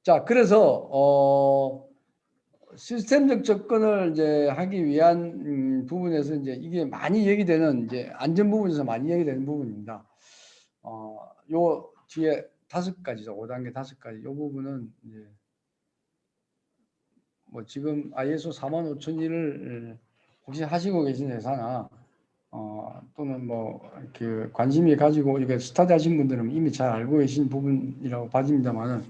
S2: 자, 그래서 시스템적 접근을 이제 하기 위한 부분에서 이제 이게 많이 얘기되는 이제 안전 부분에서 많이 얘기되는 부분입니다. 요 뒤에 5가지죠. 5단계 5가지. 요 부분은 이제 뭐 지금 ISO 45001을 혹시 하시고 계신 회사나 또는 뭐 그 관심이 가지고 이게 스타디 하신 분들은 이미 잘 알고 계신 부분이라고 봐집니다만은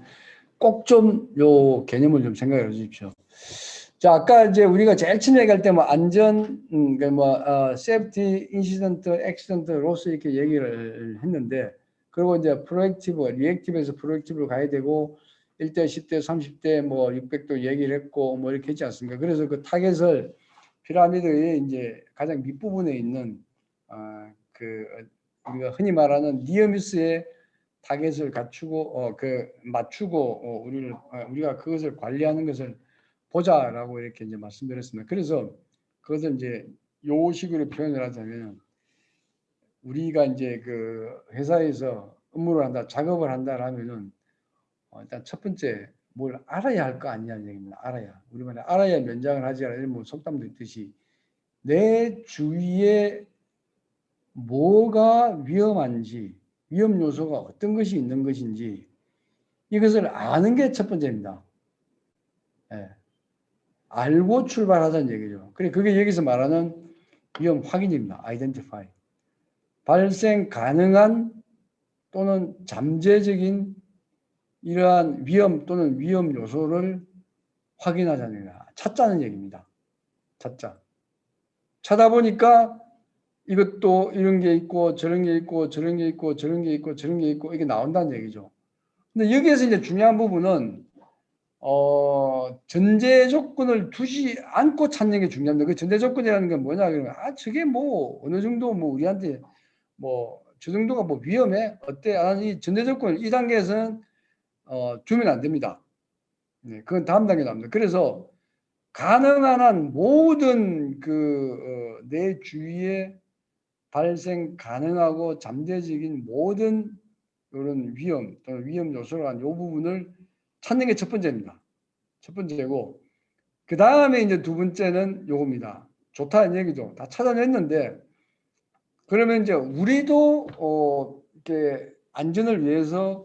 S2: 꼭 좀 요 개념을 좀 생각해 주십시오. 자, 아까 이제 우리가 제일 처음 얘기할 때 뭐 안전, safety, incident, accident, loss 이렇게 얘기를 했는데, 그리고 이제 프로액티브, 리액티브에서 프로액티브로 가야 되고, 1대, 10대, 30대, 뭐 600도 얘기를 했고, 뭐 이렇게 했지 않습니까? 그래서 그 타겟을 피라미드의 이제 가장 밑부분에 있는, 그 우리가 흔히 말하는 니어미스의 타겟을 갖추고, 맞추고, 우리가 그것을 관리하는 것을 보자라고 이렇게 이제 말씀드렸습니다. 그래서 그것을 이제 요 식으로 표현을 하자면 우리가 이제 그 회사에서 업무를 한다, 작업을 한다라면은 일단 첫 번째 뭘 알아야 할 거 아니냐는 얘기입니다. 알아야. 우리말에 알아야 면장을 하지라 이런 뭐 속담도 있듯이 내 주위에 뭐가 위험한지, 위험 요소가 어떤 것이 있는 것인지 이것을 아는 게 첫 번째입니다. 예. 알고 출발하자는 얘기죠. 그래, 그게 여기서 말하는 위험 확인입니다. identify. 발생 가능한 또는 잠재적인 이러한 위험 또는 위험 요소를 확인하자는 얘기다. 찾자는 얘기입니다. 찾자. 찾아보니까 이것도 이런 게 있고 저런 게 있고 저런 게 있고 저런 게 있고 저런 게 있고 이게 나온다는 얘기죠. 근데 여기에서 이제 중요한 부분은 전제 조건을 두지 않고 찾는 게 중요합니다. 그 전제 조건이라는 건 뭐냐 그러면 저게 뭐 어느 정도 뭐 우리한테 뭐 저 정도가 뭐 위험해 어때? 이 전제 조건을 이 단계에서는 주면 안 됩니다. 네, 그건 다음 단계 나옵니다. 그래서 가능한 한 모든 내 주위에 발생 가능하고 잠재적인 모든 이런 위험 또는 위험 요소라는 이 부분을 찾는 게 첫 번째입니다. 첫 번째고 그 다음에 이제 두 번째는 요겁니다. 좋다는 얘기죠. 다 찾아냈는데 그러면 이제 우리도 이렇게 안전을 위해서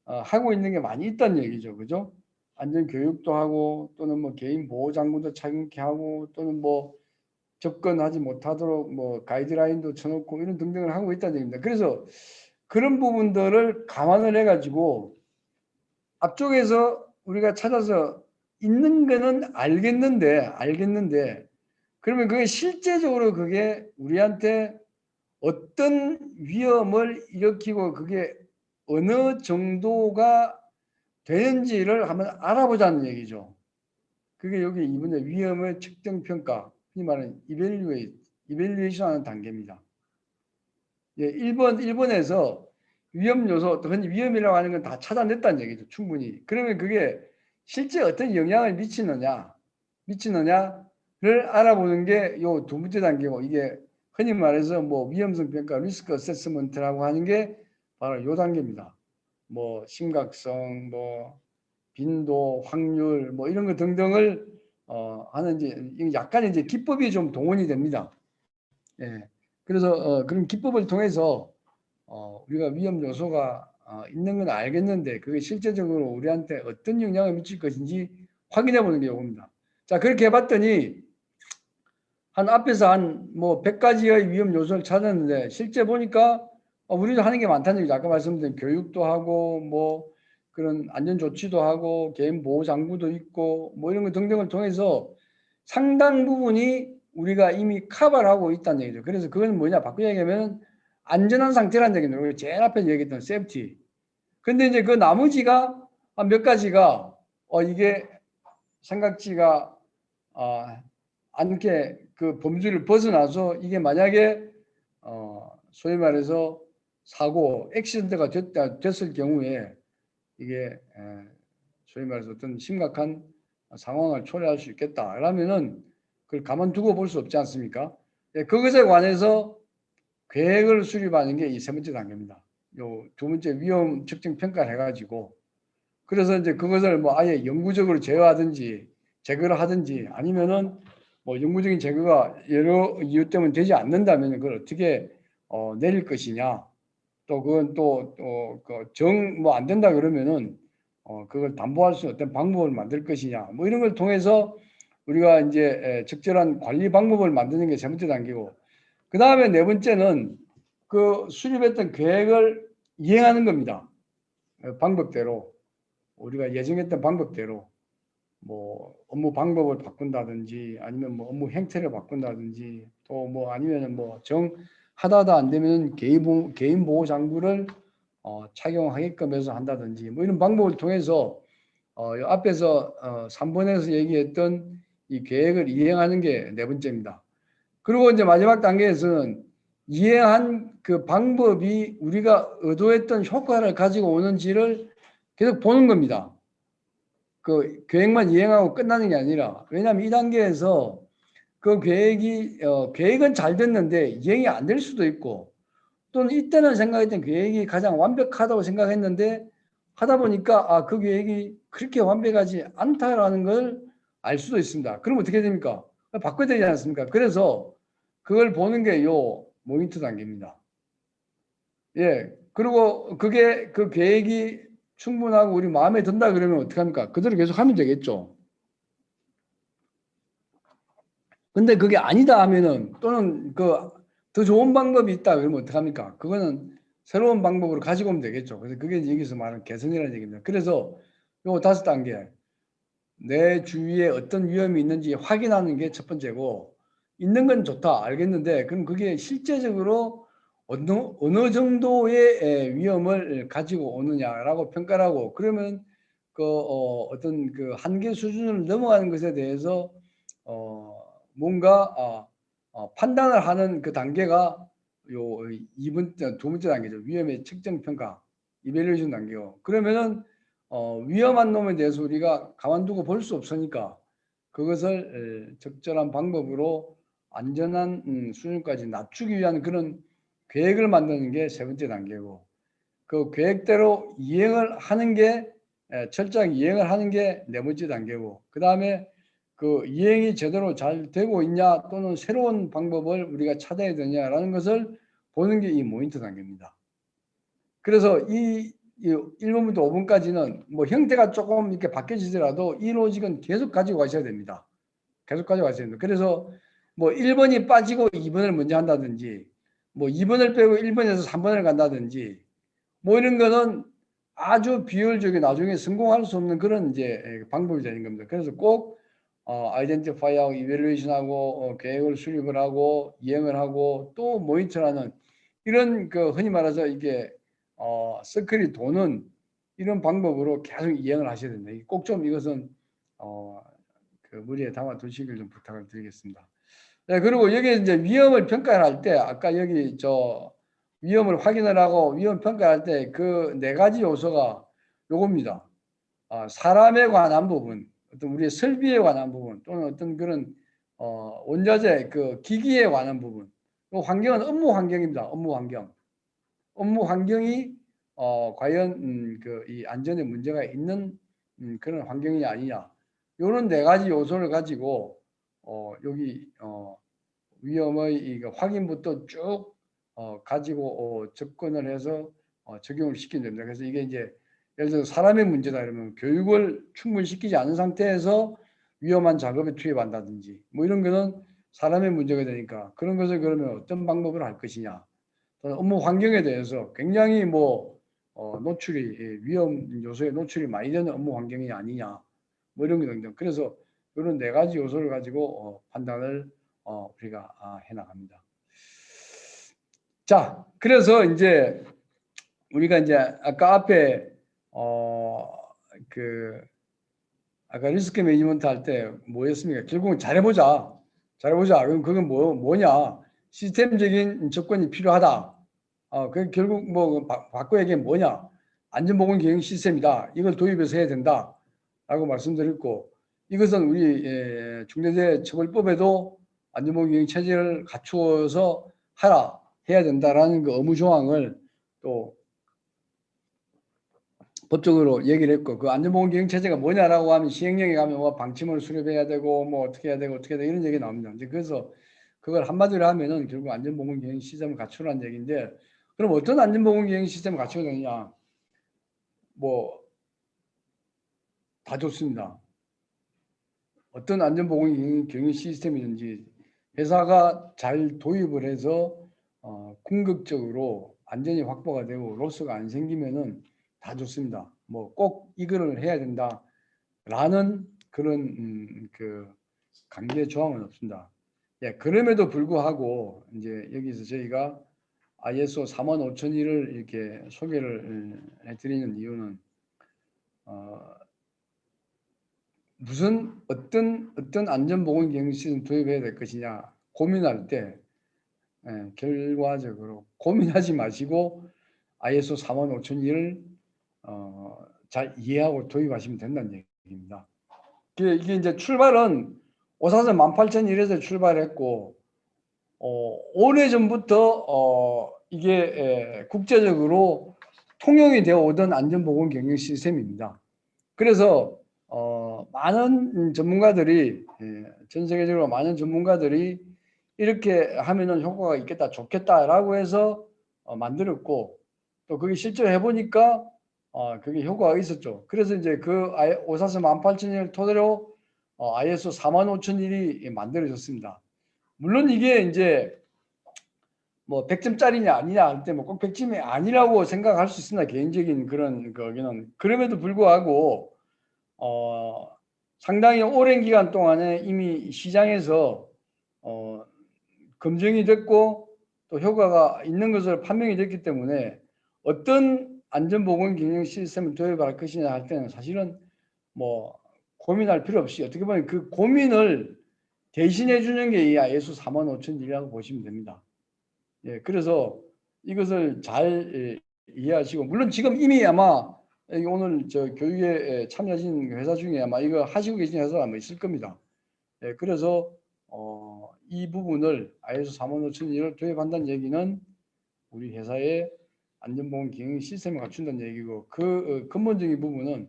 S2: 하고 있는 게 많이 있다는 얘기죠. 그죠? 안전 교육도 하고 또는 뭐 개인 보호 장구도 착용케 하고 또는 뭐 접근하지 못하도록 뭐 가이드라인도 쳐놓고 이런 등등을 하고 있다는 얘기입니다. 그래서 그런 부분들을 감안을 해가지고 앞쪽에서 우리가 찾아서 있는 거는 알겠는데 그러면 그게 실제적으로 그게 우리한테 어떤 위험을 일으키고 그게 어느 정도가 되는지를 한번 알아보자는 얘기죠. 그게 여기 이번에 위험의 측정 평가, 흔히 말하는 이벨리에이션 하는 단계입니다. 예, 일본에서 위험 요소, 흔히 위험이라고 하는 건 다 찾아냈다는 얘기죠. 충분히. 그러면 그게 실제 어떤 영향을 미치느냐를 알아보는 게 요 두 번째 단계고 이게 흔히 말해서 뭐 위험성 평가 리스크 어세스먼트라고 하는 게 바로 요 단계입니다. 뭐 심각성, 뭐 빈도, 확률, 뭐 이런 거 등등을 하는 이제 약간 이제 기법이 좀 동원이 됩니다. 예. 그래서 그런 기법을 통해서 우리가 위험 요소가 있는 건 알겠는데 그게 실제적으로 우리한테 어떤 영향을 미칠 것인지 확인해 보는 게 요겁니다. 자, 그렇게 해봤더니 한 앞에서 한 뭐 100가지의 위험 요소를 찾았는데 실제 보니까 우리도 하는 게 많다는 얘기죠. 아까 말씀드린 교육도 하고 뭐 그런 안전 조치도 하고 개인 보호 장구도 있고 뭐 이런 거 등등을 통해서 상당 부분이 우리가 이미 커버를 하고 있다는 얘기죠. 그래서 그건 뭐냐 바꾸자 얘기하면 안전한 상태라는 얘기는 우리가 제일 앞에 얘기했던 세프티. 근데 이제 그 나머지가 한 몇 가지가 이게 생각지가 않게 그 범주를 벗어나서 이게 만약에 소위 말해서 사고 액시던트가 됐을 경우에 이게 소위 말해서 어떤 심각한 상황을 초래할 수 있겠다. 그러면은 그걸 가만두고 볼 수 없지 않습니까? 예, 그것에 관해서 계획을 수립하는 게 이 세 번째 단계입니다. 요 두 번째 위험 측정 평가를 해가지고 그래서 이제 그것을 뭐 아예 영구적으로 제어하든지 제거를 하든지 아니면은 뭐 영구적인 제거가 여러 이유 때문에 되지 않는다면 그걸 어떻게 내릴 것이냐 또 그건 또정 뭐 안 된다 그러면은 그걸 담보할 수 있는 어떤 방법을 만들 것이냐 뭐 이런 걸 통해서 우리가 이제 적절한 관리 방법을 만드는 게 세 번째 단계고 그 다음에 네 번째는 그 수립했던 계획을 이행하는 겁니다. 방법대로 우리가 예정했던 방법대로 뭐 업무 방법을 바꾼다든지 아니면 뭐 업무 행태를 바꾼다든지 또 뭐 아니면은 뭐 정 하다도 안 되면 개인 보호 장구를 착용하게끔 해서 한다든지 뭐 이런 방법을 통해서 앞에서 3번에서 얘기했던 이 계획을 이행하는 게 네 번째입니다. 그리고 이제 마지막 단계에서는 이행한 그 방법이 우리가 의도했던 효과를 가지고 오는지를 계속 보는 겁니다. 그 계획만 이행하고 끝나는 게 아니라 왜냐하면 이 단계에서 그 계획은 잘 됐는데 이행이 안 될 수도 있고 또는 이때는 생각했던 계획이 가장 완벽하다고 생각했는데 하다 보니까 그 계획이 그렇게 완벽하지 않다라는 걸 알 수도 있습니다. 그럼 어떻게 됩니까? 바꿔야 되지 않습니까? 그래서 그걸 보는 게 요 모니터 단계입니다. 예. 그리고 그게 그 계획이 충분하고 우리 마음에 든다 그러면 어떡합니까? 그대로 계속 하면 되겠죠. 근데 그게 아니다 하면은 또는 그 더 좋은 방법이 있다 그러면 어떡합니까? 그거는 새로운 방법으로 가지고 오면 되겠죠. 그래서 그게 여기서 말하는 개선이라는 얘기입니다. 그래서 요 5단계 내 주위에 어떤 위험이 있는지 확인하는 게 첫 번째고 있는 건 좋다 알겠는데 그럼 그게 실제적으로 어느 정도의 위험을 가지고 오느냐라고 평가를 하고 그러면 그 어떤 그 한계 수준을 넘어가는 것에 대해서 뭔가 판단을 하는 그 단계가 요 두 번째 단계죠. 위험의 측정 평가 이밸류에이션 단계요. 그러면은 위험한 놈에 대해서 우리가 가만두고 볼 수 없으니까 그것을 적절한 방법으로 안전한 수준까지 낮추기 위한 그런 계획을 만드는 게 세 번째 단계고 그 계획대로 이행을 하는 게 철저하게 이행을 하는 게 네 번째 단계고 그 다음에 그 이행이 제대로 잘 되고 있냐 또는 새로운 방법을 우리가 찾아야 되냐라는 것을 보는 게 이 모니터 단계입니다. 그래서 이 1번부터 5번까지는 뭐 형태가 조금 이렇게 바뀌어지더라도 이 로직은 계속 가지고 가셔야 됩니다. 계속 가지고 가셔야 됩니다. 그래서 뭐 1번이 빠지고 2번을 먼저 한다든지 뭐 2번을 빼고 1번에서 3번을 간다든지 뭐 이런 거는 아주 비효율적이게 나중에 성공할 수 없는 그런 이제 방법이 되는 겁니다. 그래서 꼭 아이덴티파이하고 이밸루에이션하고 계획을 수립을 하고 이행을 하고 또 모니터하는 이런 그 흔히 말해서 이게 서클이 도는 이런 방법으로 계속 이행을 하셔야 됩니다. 꼭 좀 이것은 그 머리에 담아 두시길 좀 부탁을 드리겠습니다. 네, 그리고 여기 이제 위험을 평가할 때 아까 여기 위험을 확인을 하고 위험 평가할 때 그 네 가지 요소가 요겁니다. 사람에 관한 부분, 어떤 우리의 설비에 관한 부분 또는 어떤 그런 원자재 그 기기에 관한 부분. 그 환경은 업무 환경입니다. 업무 환경. 업무 환경이 과연 이 안전에 문제가 있는 그런 환경이 아니냐. 이런 네 가지 요소를 가지고 여기 위험의 이 확인부터 쭉 가지고 접근을 해서 적용을 시키면 됩니다. 그래서 이게 이제 예를 들어 사람의 문제다 이러면 교육을 충분히 시키지 않은 상태에서 위험한 작업에 투입한다든지 뭐 이런 거는 사람의 문제가 되니까 그런 것을 그러면 어떤 방법으로 할 것이냐. 또는 업무 환경에 대해서 굉장히 뭐 노출이 위험 요소에 노출이 많이 되는 업무 환경이 아니냐. 뭐 이런 게 등등. 그래서 이런 네 가지 요소를 가지고 판단을 우리가 해 나갑니다. 자, 그래서 이제 우리가 이제 아까 앞에 아까 리스크 매니지먼트 할 때 뭐였습니까? 결국은 잘해보자. 그럼 그건 뭐냐? 시스템적인 접근이 필요하다. 그 결국 뭐 바꿔 얘기하면 뭐냐? 안전보건 기능 시스템이다. 이걸 도입해서 해야 된다. 라고 말씀드렸고 이것은 우리 중대재해처벌법에도 안전보건 기능 체제를 갖추어서 해야 된다라는 그 의무 조항을 또 법적으로 얘기를 했고 그 안전보건 기능 체제가 뭐냐라고 하면 시행령에 가면 뭐 방침을 수립해야 되고 뭐 어떻게 해야 되고 이런 얘기 나옵니다. 이제 그래서 그걸 한마디로 하면은 결국 안전보건 기능 시스템을 갖추라는 얘기인데 그럼 어떤 안전보건 기능 시스템을 갖춰야 되느냐? 뭐 다 좋습니다. 어떤 안전보건 기능 시스템이든지 회사가 잘 도입을 해서 궁극적으로 안전이 확보가 되고 로스가 안 생기면은 다 좋습니다. 뭐 꼭 이거를 해야 된다라는 그런 그 강제 조항은 없습니다. 예, 그럼에도 불구하고 이제 여기서 저희가 ISO 45001을 이렇게 소개를 해드리는 이유는 무슨 어떤 안전보건 기능 시스템 도입해야 될 것이냐 고민할 때 결과적으로 고민하지 마시고 ISO 45001을 잘 이해하고 도입하시면 된다는 얘기입니다. 이게 이제 출발은 오사선 18001에서 출발했고 오래전부터 이게 국제적으로 통용이 되어 오던 안전보건 경영 시스템입니다. 그래서 많은 전문가들이 전 세계적으로 많은 전문가들이 이렇게 하면은 효과가 있겠다, 좋겠다라고 해서 만들었고 또 그게 실제로 해보니까 그게 효과가 있었죠. 그래서 이제 그 오사선 18001을 토대로 ISO 45001이 만들어졌습니다. 물론 이게 이제 뭐 100점짜리냐 아니냐 할 때 뭐 꼭 100점이 아니라고 생각할 수 있습니다. 개인적인 그런 거기는. 그럼에도 불구하고 상당히 오랜 기간 동안에 이미 시장에서 검증이 됐고 또 효과가 있는 것으로 판명이 됐기 때문에 어떤 안전보건 기능 시스템을 도입할 것이냐 할 때는 사실은 뭐 고민할 필요 없이 어떻게 보면 그 고민을 대신해 주는 게 이 ISO 45001이라고 보시면 됩니다. 예, 그래서 이것을 잘 이해하시고 물론 지금 이미 아마 오늘 저 교육에 참여하신 회사 중에 아마 이거 하시고 계신 회사가 아마 있을 겁니다. 예, 그래서 이 부분을 ISO 45001을 도입한다는 얘기는 우리 회사의 안전보건 기능 시스템을 갖춘다는 얘기고 그 근본적인 부분은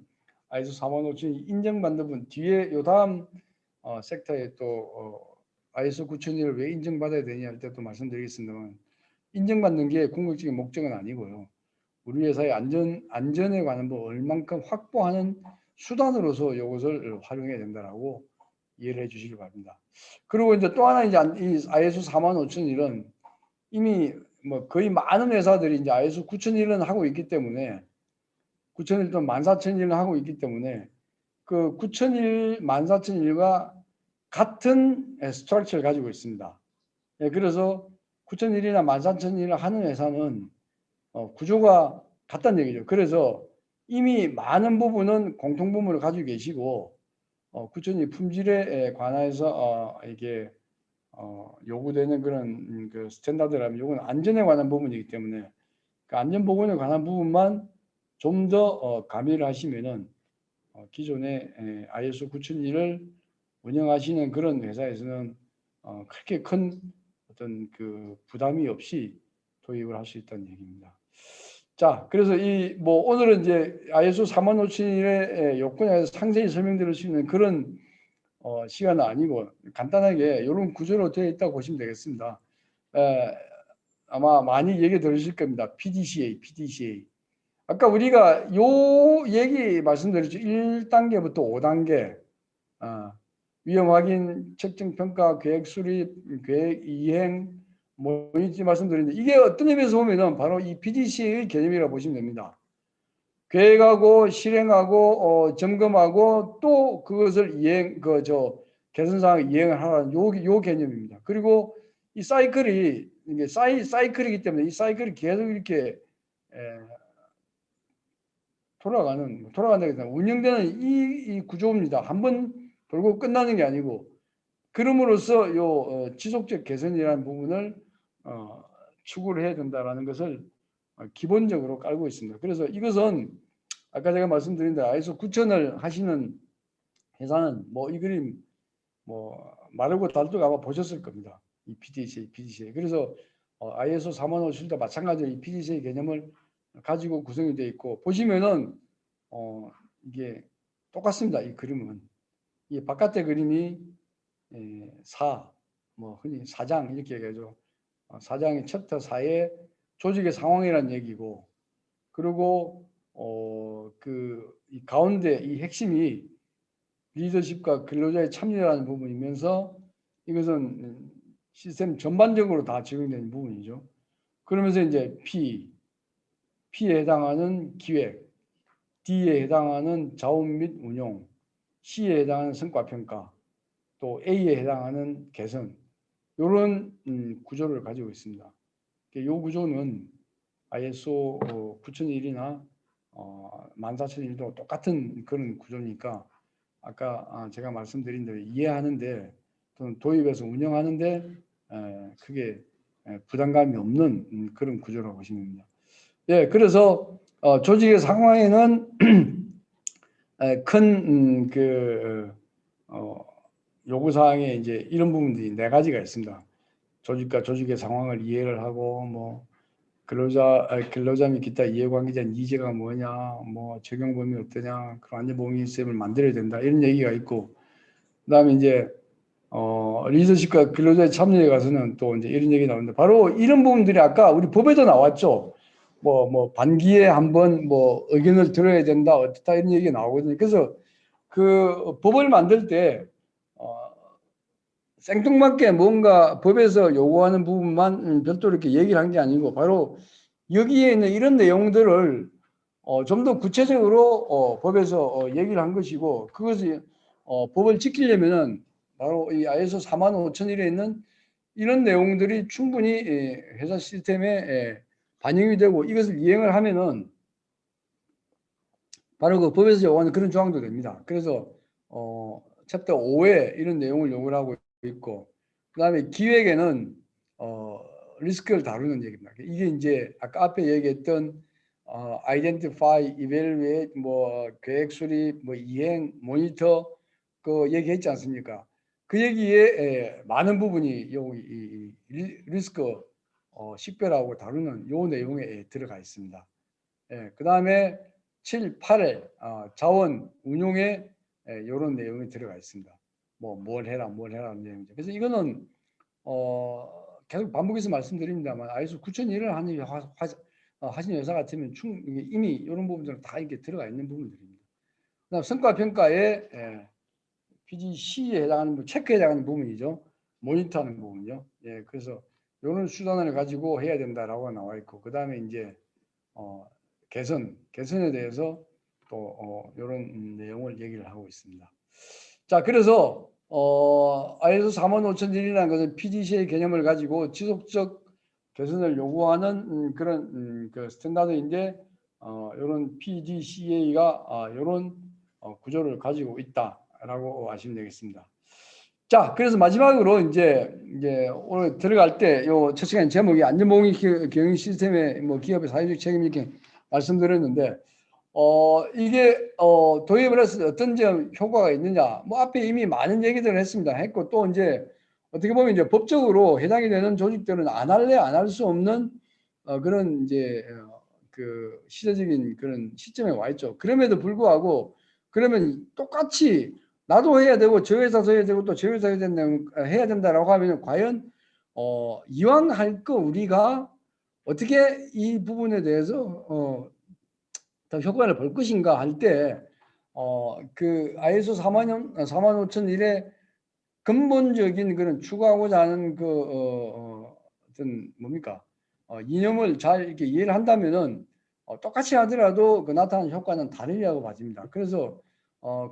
S2: ISO 45001이 인정받는 부분 뒤에 요 다음 섹터에 또 ISO 9001을 왜 인정받아야 되냐 할 때도 말씀드리겠습니다만 인정받는 게 궁극적인 목적은 아니고요. 우리 회사의 안전에 관한 부 얼만큼 확보하는 수단으로서 이것을 활용해야 된다라고 이해를 해주시기 바랍니다. 그리고 이제 또 하나 이제 이 ISO 45001은 이미 뭐 거의 많은 회사들이 이제 ISO 9001은 하고 있기 때문에 9001도 14001은 하고 있기 때문에 그 9001, 14001과 같은 스트럭처를 가지고 있습니다. 예, 그래서 9001이나 14001을 하는 회사는 구조가 같다는 얘기죠. 그래서 이미 많은 부분은 공통분모를 가지고 계시고 9001 품질에 관해서 이게 요구되는 그런 그 스탠다드라면 요건 안전에 관한 부분이기 때문에 그 안전보건에 관한 부분만 좀 더 가미를 하시면은 기존의 ISO 9001을 운영하시는 그런 회사에서는 그렇게 큰 어떤 그 부담이 없이 도입을 할 수 있다는 얘기입니다. 자, 그래서 이 뭐 오늘은 이제 ISO 45001의 요건에 대해서 상세히 설명드릴 수 있는 그런 시간은 아니고 간단하게 이런 구조로 되어 있다고 보시면 되겠습니다. 아마 많이 얘기 들으실 겁니다. PDCA. 아까 우리가 요 얘기 말씀드렸죠. 1단계부터 5단계 위험 확인, 측정 평가, 계획 수립, 계획 이행 뭐 이렇게 말씀드렸는데 이게 어떤 의미에서 보면은 바로 이 PDCA의 개념이라고 보시면 됩니다. 계획하고 실행하고 점검하고 또 그것을 개선 사항 이행을 하라는 요 개념입니다. 그리고 이 사이클이 이게 사이클이기 때문에 이 사이클이 계속 이렇게 돌아가는 게 운영되는 이 구조입니다. 한번 돌고 끝나는 게 아니고 그럼으로써 요 지속적 개선이라는 부분을 추구를 해야 된다라는 것을 기본적으로 깔고 있습니다. 그래서 이것은 아까 제가 말씀드린 대로 ISO 9000을 하시는 회사는 뭐 이 그림 뭐 마르고 달도 아마 보셨을 겁니다. 이 PDCA. 그래서 ISO 45000도 마찬가지로 이 PDCA 개념을 가지고 구성이 되어 있고 보시면은 이게 똑같습니다. 이 그림은 이 바깥의 그림이 뭐 흔히 사장 이렇게 얘기하죠. 사장의 챕터 4의 조직의 상황이란 얘기고 그리고 이 가운데 이 핵심이 리더십과 근로자의 참여라는 부분이면서 이것은 시스템 전반적으로 다 적용되는 부분이죠. 그러면서 이제 P에 해당하는 기획, D에 해당하는 자원 및 운용, C에 해당하는 성과 평가, 또 A에 해당하는 개선 이런 구조를 가지고 있습니다. 이 구조는 ISO 9001이나 14001도 똑같은 그런 구조니까 아까 제가 말씀드린 대로 이해하는데 또는 도입해서 운영하는데 크게 부담감이 없는 그런 구조라고 보시면 됩니다. 예, 그래서 조직의 상황에는 큰 요구사항에 이제 이런 부분들이 4가지가 있습니다. 조직과 조직의 상황을 이해를 하고 뭐 근로자 및 기타 이해관계자 니즈가 뭐냐, 뭐 적용 범위 어떠냐, 그런 안전보험 시스템을 만들어야 된다 이런 얘기가 있고, 그다음에 이제 리더십과 근로자의 참여에 가서는 또 이제 이런 얘기 나오는데 바로 이런 부분들이 아까 우리 법에도 나왔죠. 뭐 반기에 한번 뭐 의견을 들어야 된다 어떻다 이런 얘기가 나오거든요. 그래서 그 법을 만들 때 생뚱맞게 뭔가 법에서 요구하는 부분만 별도로 이렇게 얘기를 한 게 아니고 바로 여기에 있는 이런 내용들을 좀 더 구체적으로 법에서 얘기를 한 것이고 그것이 법을 지키려면은 바로 이 ISO 45001에 있는 이런 내용들이 충분히 회사 시스템에 반영이 되고 이것을 이행을 하면은 바로 그 법에서 요구하는 그런 조항도 됩니다. 그래서 챕터 5에 이런 내용을 요구를 하고 있고 그다음에 기획에는 리스크를 다루는 얘기입니다. 이게 이제 아까 앞에 얘기했던 identify, evaluate, 뭐 계획 수립, 뭐 이행, 모니터 그 얘기했지 않습니까? 그 얘기에 많은 부분이 이 리스크 식별하고 다루는 요 내용에 들어가 있습니다. 그다음에 7, 8에 자원 운용에 이런 내용이 들어가 있습니다. 뭘 해라 내용이죠. 그래서 이거는 계속 반복해서 말씀드립니다만 ISO 9001을 하신 회사 같으면 이미 이런 부분들은 다 이렇게 들어가 있는 부분들입니다. 그다음 성과 평가에 PDC에 해당하는 체크에 해당하는 부분이죠. 모니터하는 부분이요. 예, 그래서 이런 수단을 가지고 해야 된다라고 나와 있고 그다음에 이제 개선에 대해서 또 이런 내용을 얘기를 하고 있습니다. 자, 그래서 ISO 45001이라는 것은 PDCA 개념을 가지고 지속적 개선을 요구하는 그런 그 스탠다드인데 이런 PDCA가 이런 구조를 가지고 있다라고 아시면 되겠습니다. 자, 그래서 마지막으로 이제 오늘 들어갈 때 요 첫 시간 제목이 안전보험 경영 시스템의 뭐 기업의 사회적 책임 이렇게 말씀드렸는데 이게 도입을 해서 어떤 점 효과가 있느냐 뭐 앞에 이미 많은 얘기들을 했고 또 이제 어떻게 보면 이제 법적으로 해당이 되는 조직들은 안 할 수 없는 그런 이제 그 시대적인 그런 시점에 와 있죠. 그럼에도 불구하고 그러면 똑같이 나도 해야 되고 저 회사도 해야 되고 또 저 회사 해야 된다라고 하면 과연 이왕 할 거 우리가 어떻게 이 부분에 대해서 더 효과를 볼 것인가 할 때 그 ISO 45001의 근본적인 그런 추구하고자 하는 그 어떤 뭡니까 이념을 잘 이렇게 이해를 한다면은 똑같이 하더라도 그 나타나는 효과는 다르리라고 봐집니다. 그래서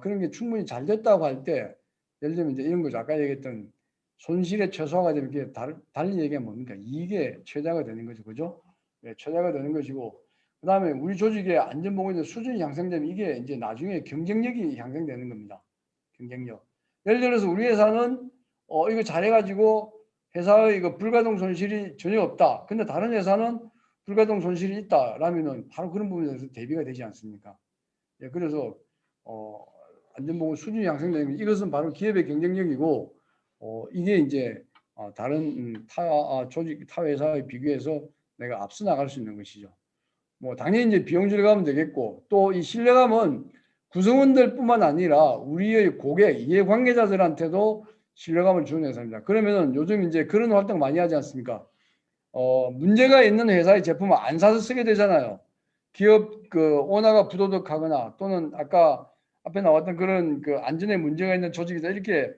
S2: 그런 게 충분히 잘 됐다고 할 때 예를 들면 이제 이런 거죠. 아까 얘기했던 손실의 최소화가 되면 이게 달리 얘기하면 뭡니까? 이게 최대가 되는 거죠. 그죠? 네, 최대가 되는 것이고 그다음에 우리 조직의 안전보건의 수준이 향상되면 이게 이제 나중에 경쟁력이 향상되는 겁니다. 경쟁력. 예를 들어서 우리 회사는 이거 잘해가지고 회사의 이거 불가동 손실이 전혀 없다. 근데 다른 회사는 불가동 손실이 있다라면은 바로 그런 부분에서 대비가 되지 않습니까? 예, 그래서 안전보건 수준이 향상되는 이것은 바로 기업의 경쟁력이고 이게 이제 다른 타 조직 타 회사에 비교해서 내가 앞서 나갈 수 있는 것이죠. 뭐 당연히 이제 비용 절감은 되겠고 또 이 신뢰감은 구성원들뿐만 아니라 우리의 고객, 이해관계자들한테도 신뢰감을 주는 회사입니다. 그러면은 요즘 이제 그런 활동 많이 하지 않습니까? 문제가 있는 회사의 제품을 안 사서 쓰게 되잖아요. 기업 그 오너가 부도덕하거나 또는 아까 앞에 나왔던 그런 그 안전에 문제가 있는 조직이다 이렇게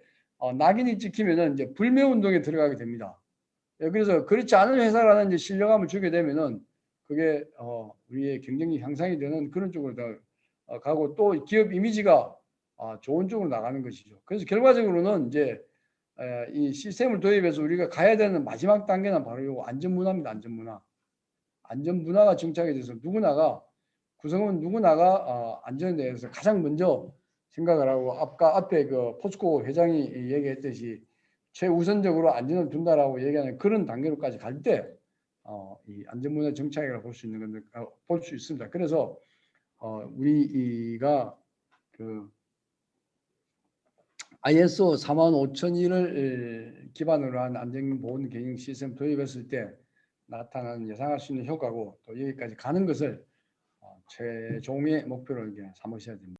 S2: 낙인이 찍히면은 이제 불매 운동에 들어가게 됩니다. 예, 그래서 그렇지 않은 회사라는 이제 신뢰감을 주게 되면은 그게 우리의 경쟁력 향상이 되는 그런 쪽으로 더 가고 또 기업 이미지가 좋은 쪽으로 나가는 것이죠. 그래서 결과적으로는 이제 이 시스템을 도입해서 우리가 가야 되는 마지막 단계는 바로 이 안전문화입니다. 안전문화. 안전문화가 정착이 돼서 누구나가 구성원 누구나가 안전에 대해서 가장 먼저 생각을 하고 아까 앞에 그 포스코 회장이 얘기했듯이 최우선적으로 안전을 둔다라고 얘기하는 그런 단계로까지 갈 때 이 안전문화 정착이라고 볼 수 있는 건데 볼 수 있습니다. 그래서 우리가 그 ISO 45001을 기반으로 한 안전보건 경영 시스템 도입했을 때 나타나는 예상할 수 있는 효과고 또 여기까지 가는 것을 최종의 목표로 이제 삼으셔야 됩니다.